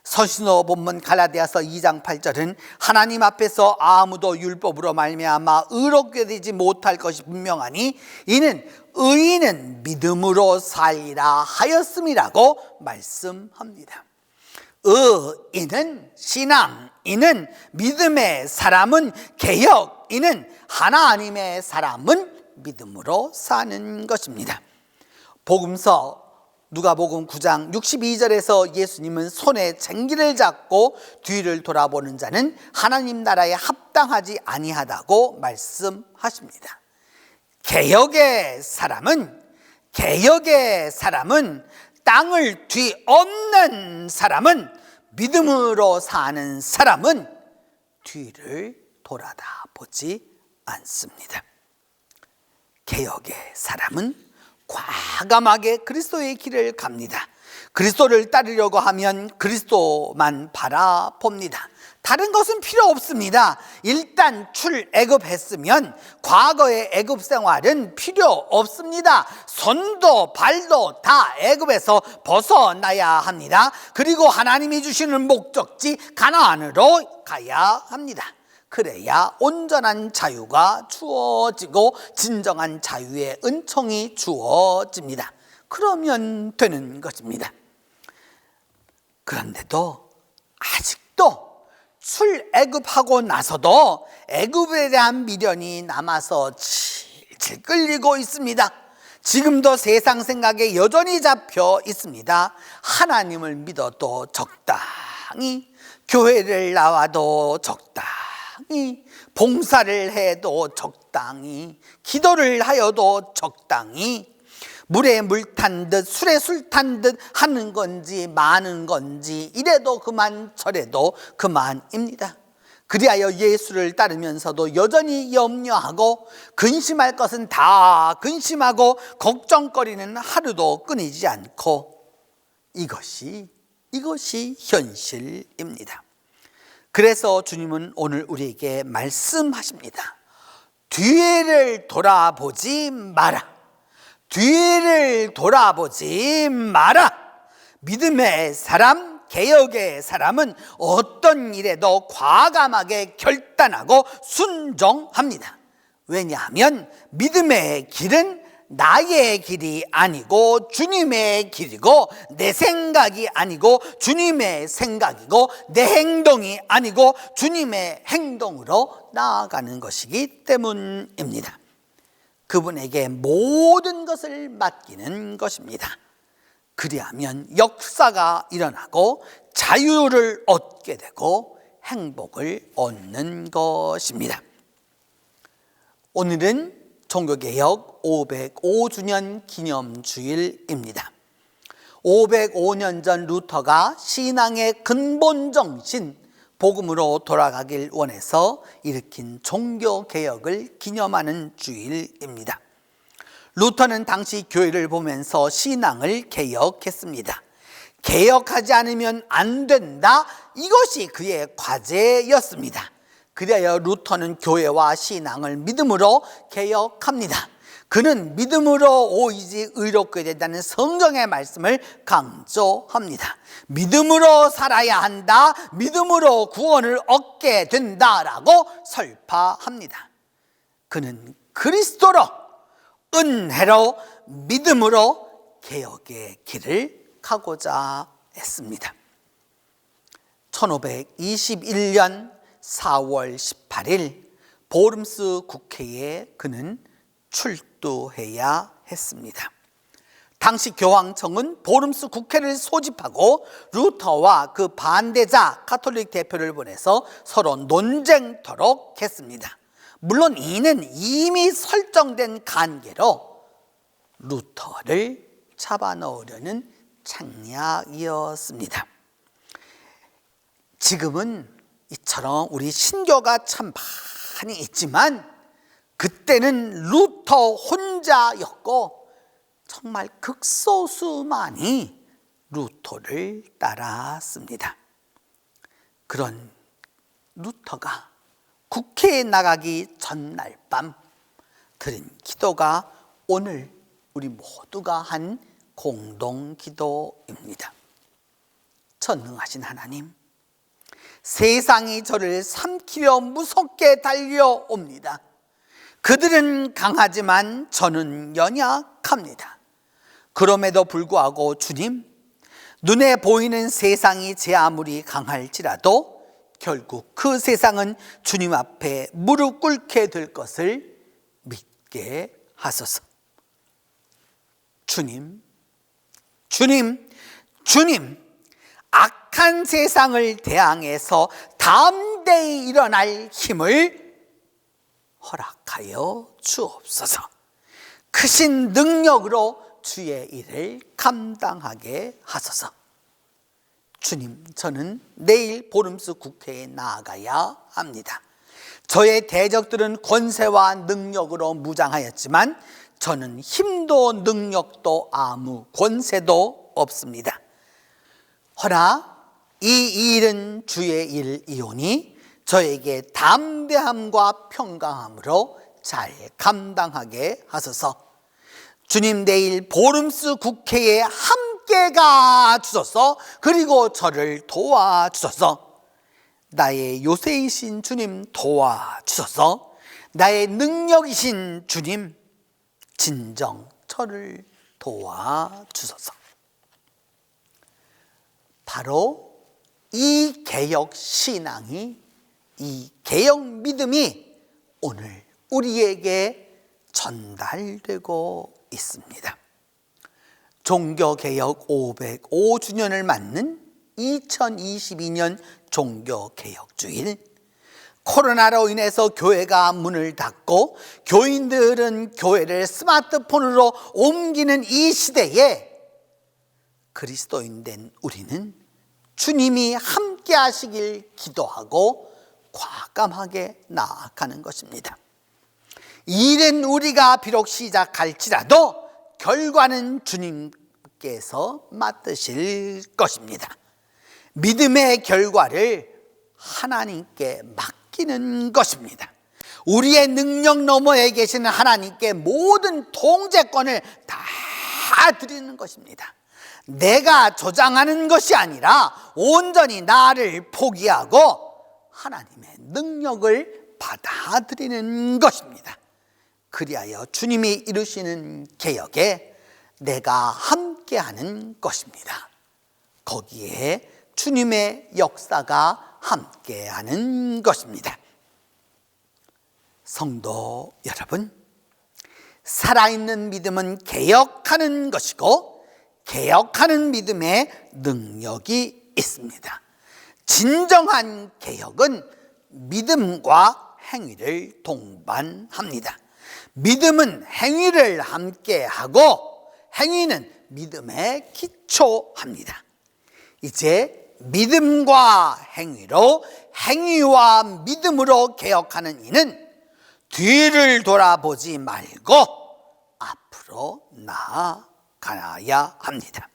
서신호 본문 갈라디아서 2장 8절은 하나님 앞에서 아무도 율법으로 말미암아 의롭게 되지 못할 것이 분명하니 이는 의인은 믿음으로 살리라 하였음이라고 말씀합니다. 의인은 신앙인은 믿음의 사람은 개혁인은 하나님의 사람은 믿음으로 사는 것입니다. 복음서 누가복음 9장 62절에서 예수님은 손에 쟁기를 잡고 뒤를 돌아보는 자는 하나님 나라에 합당하지 아니하다고 말씀하십니다. 개혁의 사람은 땅을 뒤엎는 사람은 믿음으로 사는 사람은 뒤를 돌아다보지 않습니다. 개혁의 사람은 과감하게 그리스도의 길을 갑니다. 그리스도를 따르려고 하면 그리스도만 바라봅니다. 다른 것은 필요 없습니다. 일단 출애굽했으면 과거의 애굽 생활은 필요 없습니다. 손도 발도 다 애굽에서 벗어나야 합니다. 그리고 하나님이 주시는 목적지 가나안으로 가야 합니다. 그래야 온전한 자유가 주어지고 진정한 자유의 은총이 주어집니다. 그러면 되는 것입니다. 그런데도 아직도 출애굽하고 나서도 애굽에 대한 미련이 남아서 질질 끌리고 있습니다. 지금도 세상 생각에 여전히 잡혀 있습니다. 하나님을 믿어도 적당히, 교회를 나와도 적당히, 봉사를 해도 적당히, 기도를 하여도 적당히, 물에 물 탄 듯 술에 술 탄 듯 하는 건지 많은 건지 이래도 그만 저래도 그만입니다. 그리하여 예수를 따르면서도 여전히 염려하고 근심할 것은 다 근심하고 걱정거리는 하루도 끊이지 않고 이것이 현실입니다. 그래서 주님은 오늘 우리에게 말씀하십니다. 뒤를 돌아보지 마라. 뒤를 돌아보지 마라. 믿음의 사람, 개혁의 사람은 어떤 일에도 과감하게 결단하고 순종합니다. 왜냐하면 믿음의 길은 나의 길이 아니고 주님의 길이고, 내 생각이 아니고 주님의 생각이고, 내 행동이 아니고 주님의 행동으로 나아가는 것이기 때문입니다. 그분에게 모든 것을 맡기는 것입니다. 그리하면 역사가 일어나고 자유를 얻게 되고 행복을 얻는 것입니다. 오늘은 종교개혁 505주년 기념주일입니다. 505년 전 루터가 신앙의 근본 정신, 복음으로 돌아가길 원해서 일으킨 종교개혁을 기념하는 주일입니다. 루터는 당시 교회를 보면서 신앙을 개혁했습니다. 개혁하지 않으면 안 된다. 이것이 그의 과제였습니다. 그래야 루터는 교회와 신앙을 믿음으로 개혁합니다. 그는 믿음으로 오이지 의롭게 된다는 성경의 말씀을 강조합니다. 믿음으로 살아야 한다. 믿음으로 구원을 얻게 된다라고 설파합니다. 그는 그리스도로, 은혜로, 믿음으로 개혁의 길을 가고자 했습니다. 1521년 4월 18일 보름스 국회에 그는 출두해야 했습니다. 당시 교황청은 보름스 국회를 소집하고 루터와 그 반대자 가톨릭 대표를 보내서 서로 논쟁토록 했습니다. 물론 이는 이미 설정된 관계로 루터를 잡아넣으려는 창략이었습니다. 지금은 이처럼 우리 신교가 참 많이 있지만 그때는 루터 혼자였고 정말 극소수만이 루터를 따랐습니다. 그런 루터가 국회에 나가기 전날 밤 드린 기도가 오늘 우리 모두가 한 공동 기도입니다. 전능하신 하나님, 세상이 저를 삼키려 무섭게 달려옵니다. 그들은 강하지만 저는 연약합니다. 그럼에도 불구하고 주님, 눈에 보이는 세상이 제 아무리 강할지라도 결국 그 세상은 주님 앞에 무릎 꿇게 될 것을 믿게 하소서. 주님, 악한 세상을 대항해서 담대히 일어날 힘을 허락하여 주옵소서. 크신 능력으로 주의 일을 감당하게 하소서. 주님, 저는 내일 보름스 국회에 나아가야 합니다. 저의 대적들은 권세와 능력으로 무장하였지만 저는 힘도 능력도 아무 권세도 없습니다. 허나 이 일은 주의 일이오니 저에게 담대함과 평강함으로 잘 감당하게 하소서. 주님, 내일 보름스 국회에 함께 가 주소서. 그리고 저를 도와주소서. 나의 요새이신 주님 도와주소서. 나의 능력이신 주님 진정 저를 도와주소서. 바로 이 개혁 신앙이, 이 개혁 믿음이 오늘 우리에게 전달되고 있습니다. 종교개혁 505주년을 맞는 2022년 종교개혁주일, 코로나로 인해서 교회가 문을 닫고 교인들은 교회를 스마트폰으로 옮기는 이 시대에 그리스도인 된 우리는 주님이 함께 하시길 기도하고 과감하게 나아가는 것입니다. 일은 우리가 비록 시작할지라도 결과는 주님께서 맡으실 것입니다. 믿음의 결과를 하나님께 맡기는 것입니다. 우리의 능력 너머에 계시는 하나님께 모든 통제권을 다 드리는 것입니다. 내가 조장하는 것이 아니라 온전히 나를 포기하고 하나님의 능력을 받아들이는 것입니다. 그리하여 주님이 이루시는 개혁에 내가 함께하는 것입니다. 거기에 주님의 역사가 함께하는 것입니다. 성도 여러분, 살아있는 믿음은 개혁하는 것이고 개혁하는 믿음에 능력이 있습니다. 진정한 개혁은 믿음과 행위를 동반합니다. 믿음은 행위를 함께 하고 행위는 믿음에 기초합니다. 이제 믿음과 행위로, 행위와 믿음으로 개혁하는 이는 뒤를 돌아보지 말고 앞으로 나아가야 합니다.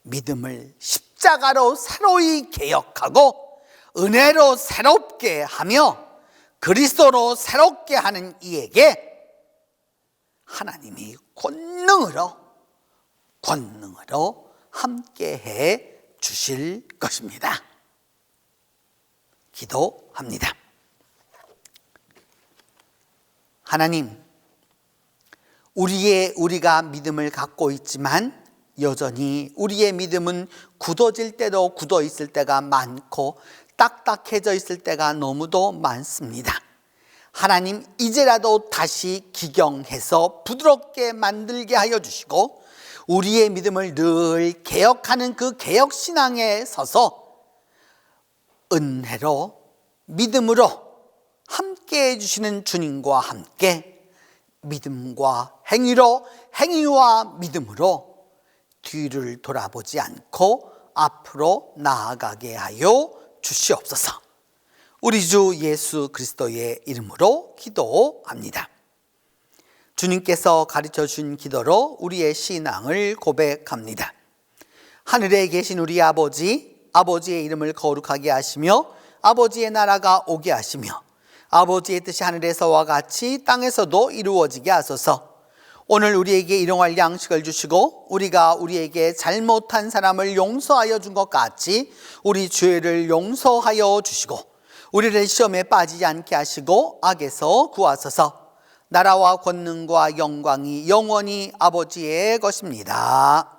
믿음을 십자가로 새로이 개혁하고 은혜로 새롭게 하며 그리스도로 새롭게 하는 이에게 하나님이 권능으로 함께해 주실 것입니다. 기도합니다. 하나님, 우리가 믿음을 갖고 있지만 여전히 우리의 믿음은 굳어질 때도 굳어 있을 때가 많고 딱딱해져 있을 때가 너무도 많습니다. 하나님, 이제라도 다시 기경해서 부드럽게 만들게 하여 주시고 우리의 믿음을 늘 개혁하는 그 개혁신앙에 서서 은혜로 믿음으로 함께 해주시는 주님과 함께 믿음과 행위로 행위와 믿음으로 뒤를 돌아보지 않고 앞으로 나아가게 하여 주시옵소서. 우리 주 예수 그리스도의 이름으로 기도합니다. 주님께서 가르쳐 주신 기도로 우리의 신앙을 고백합니다. 하늘에 계신 우리 아버지의 이름을 거룩하게 하시며 아버지의 나라가 오게 하시며 아버지의 뜻이 하늘에서와 같이 땅에서도 이루어지게 하소서. 오늘 우리에게 일용할 양식을 주시고 우리가 우리에게 잘못한 사람을 용서하여 준 것 같이 우리 죄를 용서하여 주시고 우리를 시험에 빠지지 않게 하시고 악에서 구하소서. 나라와 권능과 영광이 영원히 아버지의 것입니다.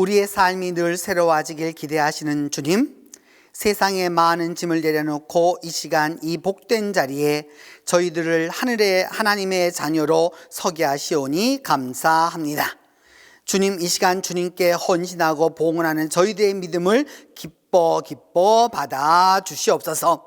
우리의 삶이 늘 새로워지길 기대하시는 주님, 세상에 많은 짐을 내려놓고 이 시간 이 복된 자리에 저희들을 하늘의 하나님의 자녀로 서게 하시오니 감사합니다. 주님, 이 시간 주님께 헌신하고 봉헌하는 저희들의 믿음을 기뻐 받아 주시옵소서.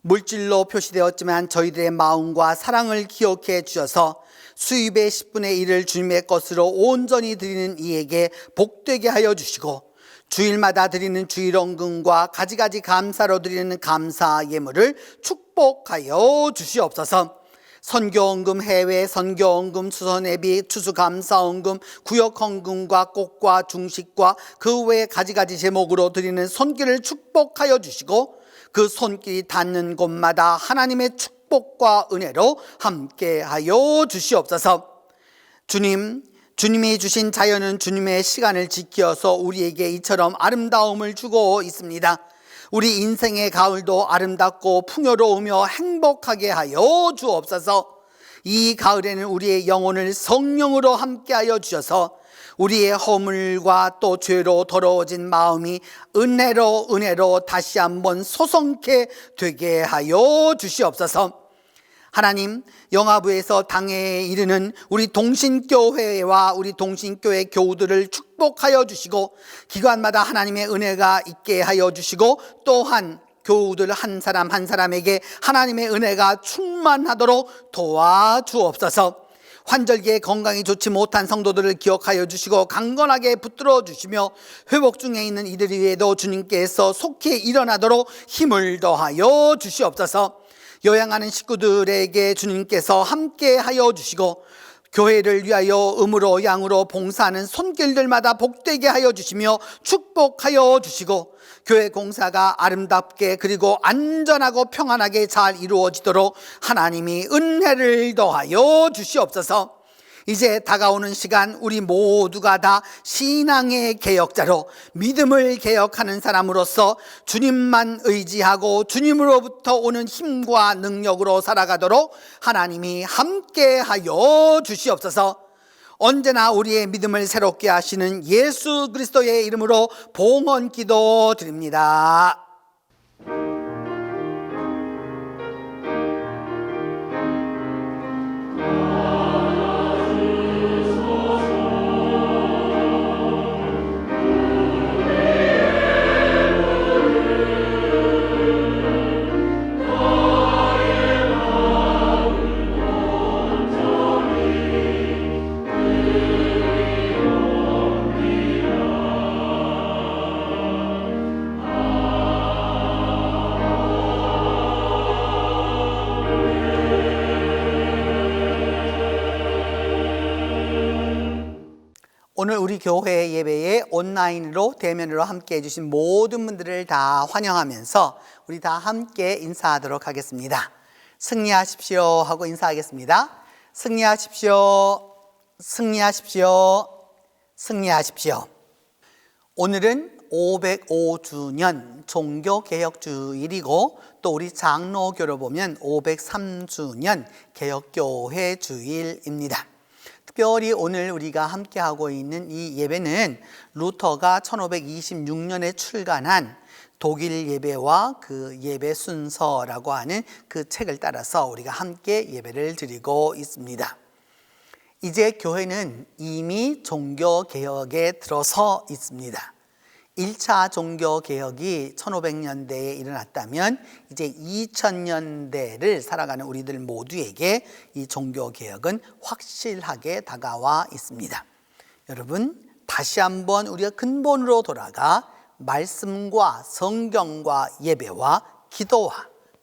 물질로 표시되었지만 저희들의 마음과 사랑을 기억해 주셔서 수입의 10분의 1을 주님의 것으로 온전히 드리는 이에게 복되게 하여 주시고, 주일마다 드리는 주일원금과 가지가지 감사로 드리는 감사 예물을 축복하여 주시옵소서. 선교원금, 해외 선교원금, 수선예비, 추수감사원금, 구역헌금과 꽃과 중식과 그 외에 가지가지 제목으로 드리는 손길을 축복하여 주시고, 그 손길이 닿는 곳마다 하나님의 축복과 은혜로 함께하여 주시옵소서. 주님이 주신 자연은 주님의 시간을 지켜서 우리에게 이처럼 아름다움을 주고 있습니다. 우리 인생의 가을도 아름답고 풍요로우며 행복하게 하여 주옵소서. 이 가을에는 우리의 영혼을 성령으로 함께하여 주셔서 우리의 허물과 또 죄로 더러워진 마음이 은혜로 다시 한번 소성케 되게 하여 주시옵소서. 하나님, 영화부에서 당회에 이르는 우리 동신교회와 우리 동신교회 교우들을 축복하여 주시고, 기관마다 하나님의 은혜가 있게 하여 주시고, 또한 교우들 한 사람 한 사람에게 하나님의 은혜가 충만하도록 도와주옵소서. 환절기에 건강이 좋지 못한 성도들을 기억하여 주시고 강건하게 붙들어 주시며, 회복 중에 있는 이들 위에도 주님께서 속히 일어나도록 힘을 더하여 주시옵소서. 요양하는 식구들에게 주님께서 함께 하여 주시고, 교회를 위하여 음으로 양으로 봉사하는 손길들마다 복되게 하여 주시며 축복하여 주시고, 교회 공사가 아름답게 그리고 안전하고 평안하게 잘 이루어지도록 하나님이 은혜를 더하여 주시옵소서. 이제 다가오는 시간 우리 모두가 다 신앙의 개혁자로 믿음을 개혁하는 사람으로서 주님만 의지하고 주님으로부터 오는 힘과 능력으로 살아가도록 하나님이 함께하여 주시옵소서. 언제나 우리의 믿음을 새롭게 하시는 예수 그리스도의 이름으로 봉헌 기도 드립니다. 오늘 우리 교회 예배에 온라인으로 대면으로 함께 해주신 모든 분들을 다 환영하면서 우리 다 함께 인사하도록 하겠습니다. 승리하십시오 하고 인사하겠습니다. 승리하십시오, 승리하십시오, 승리하십시오. 오늘은 505주년 종교개혁주일이고, 또 우리 장로교로 보면 503주년 개혁교회 주일입니다. 특별히 오늘 우리가 함께하고 있는 이 예배는 루터가 1526년에 출간한 독일 예배와 그 예배 순서라고 하는 그 책을 따라서 우리가 함께 예배를 드리고 있습니다. 이제 교회는 이미 종교개혁에 들어서 있습니다. 1차 종교개혁이 1500년대에 일어났다면 이제 2000년대를 살아가는 우리들 모두에게 이 종교개혁은 확실하게 다가와 있습니다. 여러분, 다시 한번 우리가 근본으로 돌아가 말씀과 성경과 예배와 기도와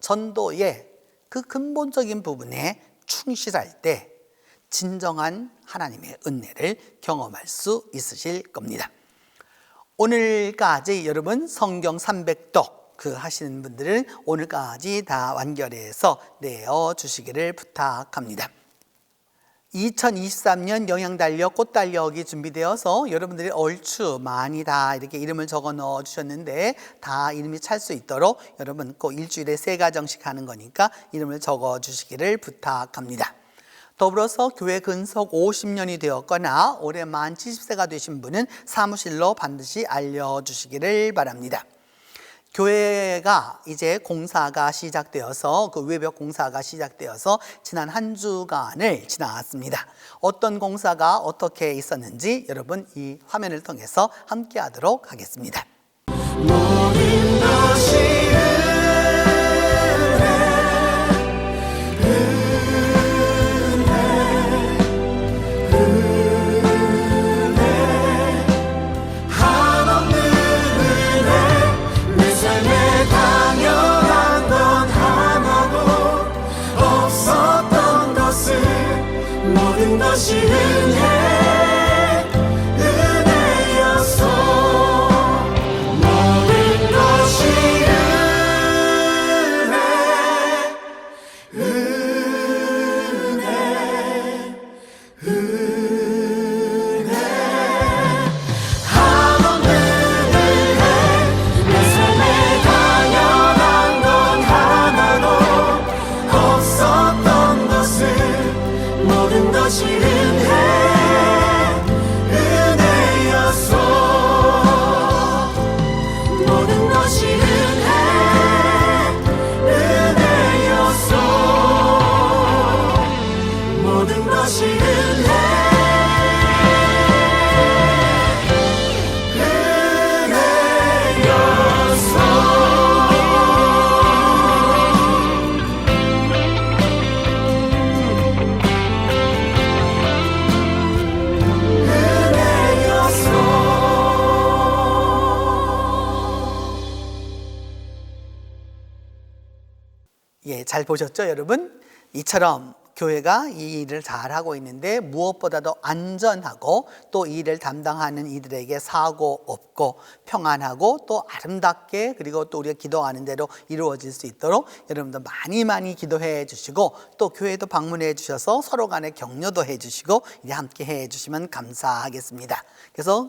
전도의 그 근본적인 부분에 충실할 때 진정한 하나님의 은혜를 경험할 수 있으실 겁니다. 오늘까지 여러분 성경 300독 하시는 분들은 오늘까지 다 완결해서 내어주시기를 부탁합니다. 2023년 영양달력, 꽃달력이 준비되어서 여러분들이 얼추 많이 다 이렇게 이름을 적어 넣어 주셨는데, 다 이름이 찰 수 있도록 여러분 꼭 일주일에 3가정씩 하는 거니까 이름을 적어 주시기를 부탁합니다. 더불어서 교회 근속 50년이 되었거나 올해 만 70세가 되신 분은 사무실로 반드시 알려주시기를 바랍니다. 교회가 이제 공사가 시작되어서 그 외벽 공사가 시작되어서 지난 한 주간을 지나왔습니다. 어떤 공사가 어떻게 있었는지 여러분 이 화면을 통해서 함께 하도록 하겠습니다.
모든 것이 것이 은혜였어. 모든 것이 은혜. 한없는 은혜. 내 삶에 당연한 건 하나도 없었던 것을 모든 것이 은혜였어. 모든 것이 은혜였어. 모든 것이
예, 잘 보셨죠, 여러분? 이처럼 교회가 이 일을 잘하고 있는데 무엇보다도 안전하고 또 이 일을 담당하는 이들에게 사고 없고 평안하고 또 아름답게 그리고 또 우리가 기도하는 대로 이루어질 수 있도록 여러분들 많이 기도해 주시고 또 교회도 방문해 주셔서 서로 간에 격려도 해 주시고 이제 함께 해 주시면 감사하겠습니다. 그래서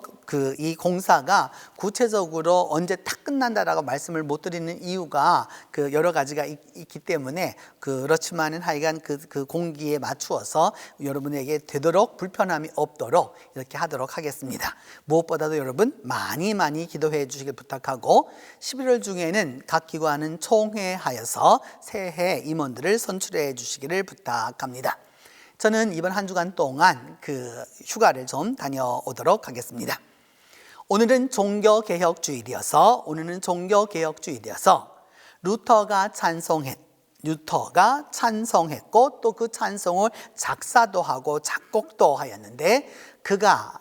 이 공사가 구체적으로 언제 딱 끝난다라고 말씀을 못 드리는 이유가 여러 가지가 있기 때문에 그렇지만은 하여간 그 공기에 맞추어서 여러분에게 되도록 불편함이 없도록 이렇게 하도록 하겠습니다. 무엇보다도 여러분 많이 기도해 주시길 부탁하고 11월 중에는 각 기관은 총회하여서 새해 임원들을 선출해 주시기를 부탁합니다. 저는 이번 한 주간 동안 휴가를 좀 다녀오도록 하겠습니다. 오늘은 종교개혁주일이어서 루터가 찬송했고 또 그 찬송을 작사도 하고 작곡도 하였는데 그가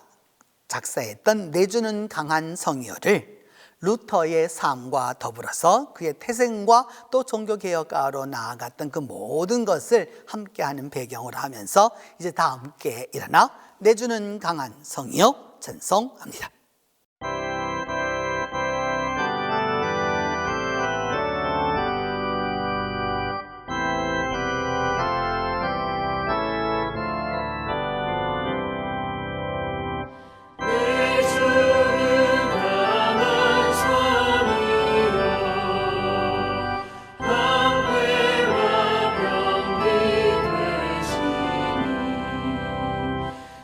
작사했던 내주는 강한 성이여를 루터의 삶과 더불어서 그의 태생과 또 종교개혁가로 나아갔던 그 모든 것을 함께하는 배경으로 하면서 이제 다 함께 일어나 내주는 강한 성이여 찬송합니다.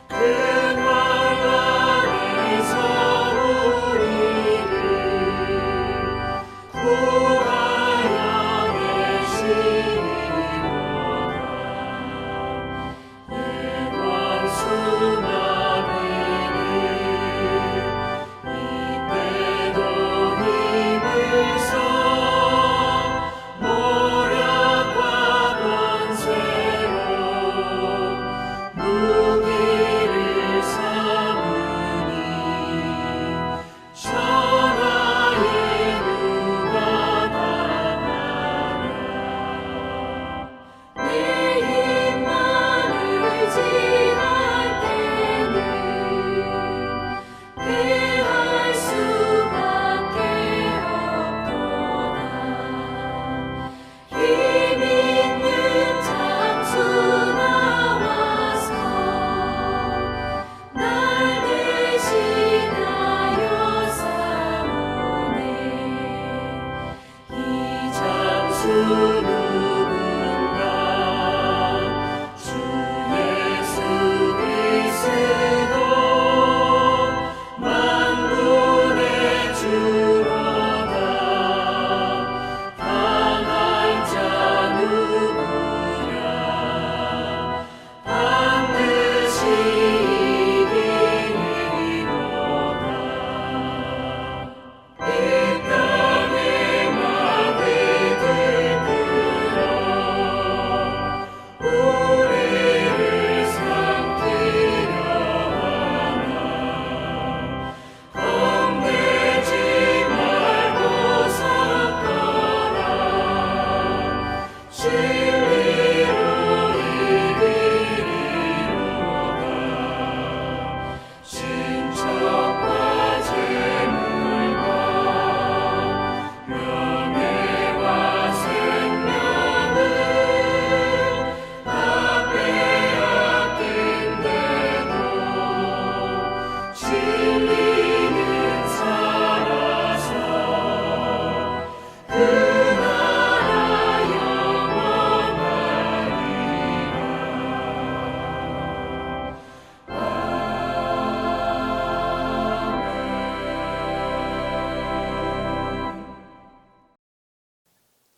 그 말 안에서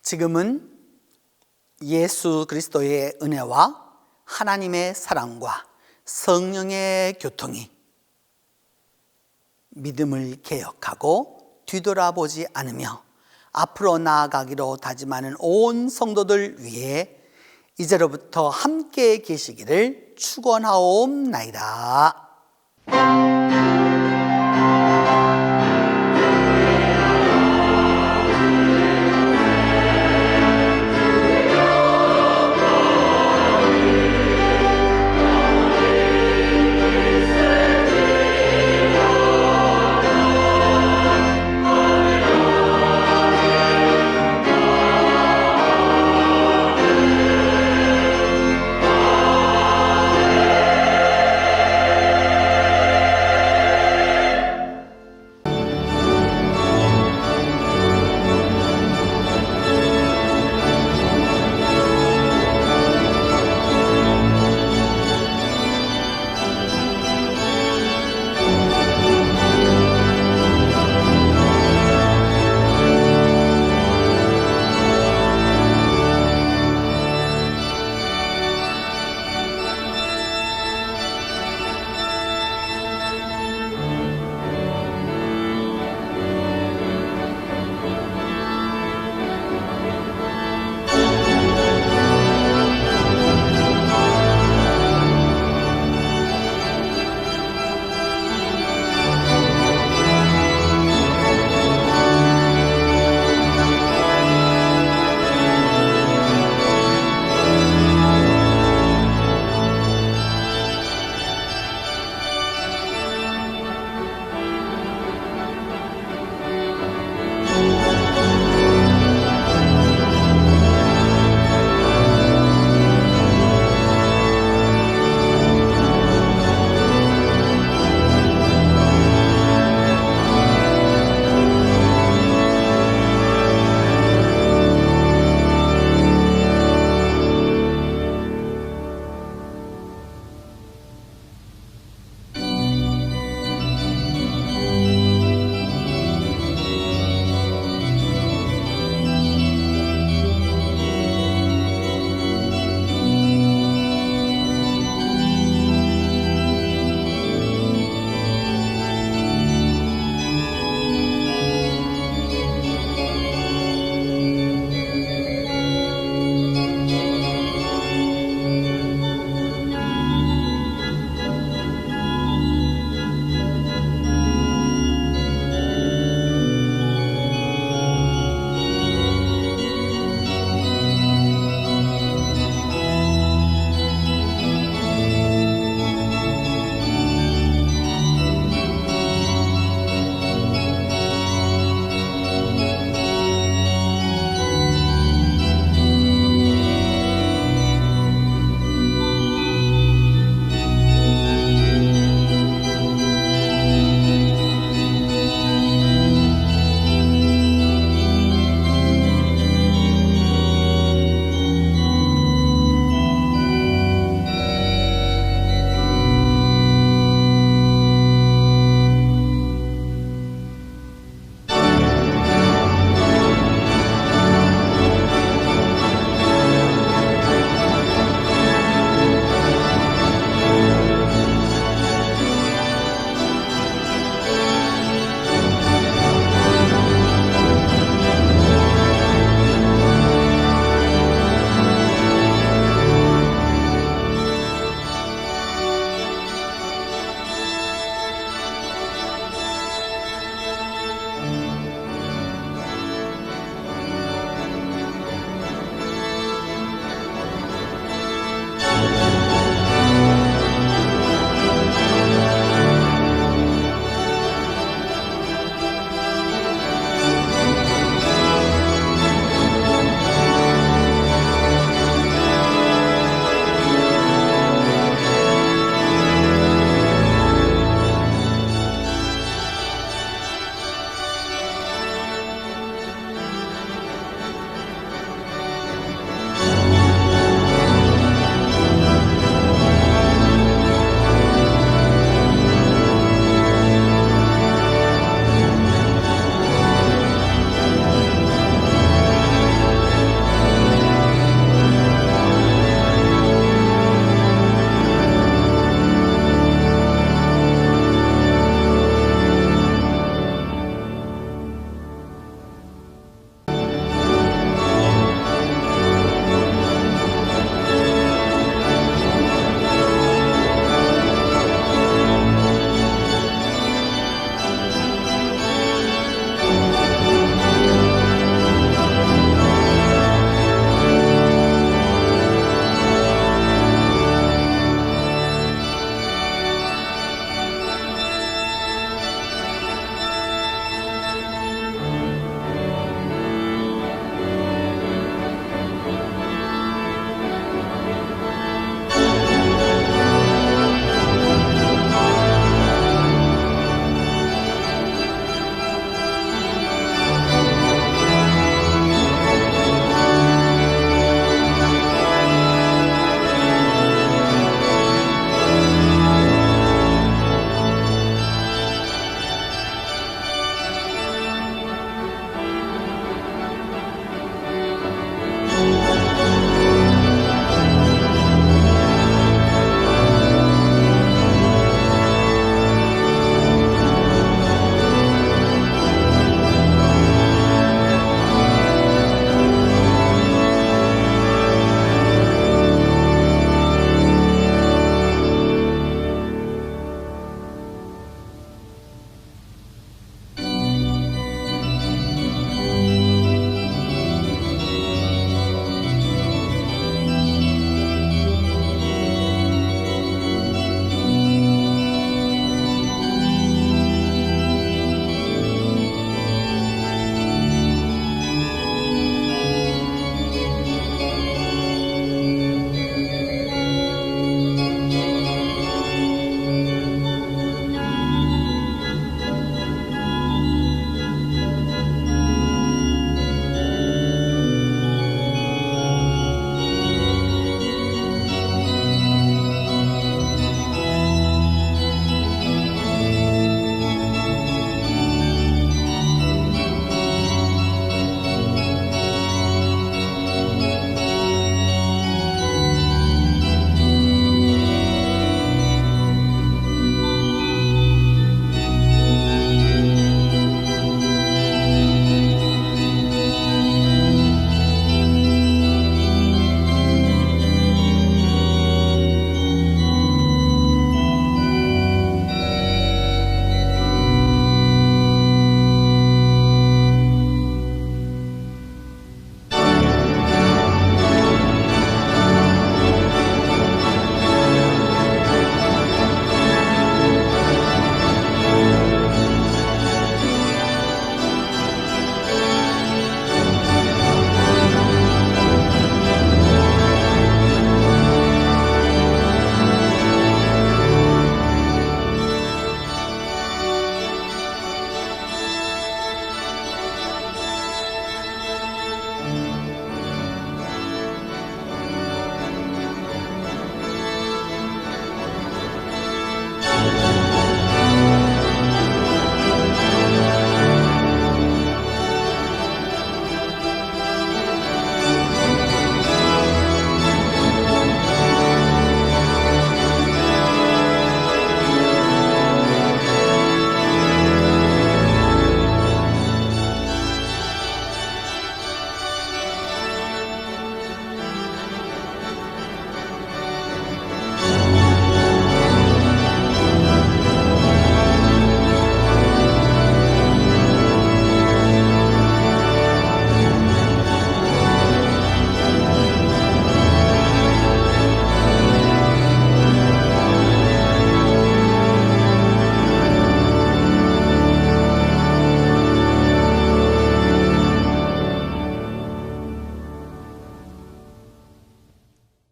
지금은 예수 그리스도의 은혜와 하나님의 사랑과 성령의 교통이 믿음을 개혁하고 뒤돌아보지 않으며 앞으로 나아가기로 다짐하는 온 성도들 위해 이제로부터 함께 계시기를 축원하옵나이다.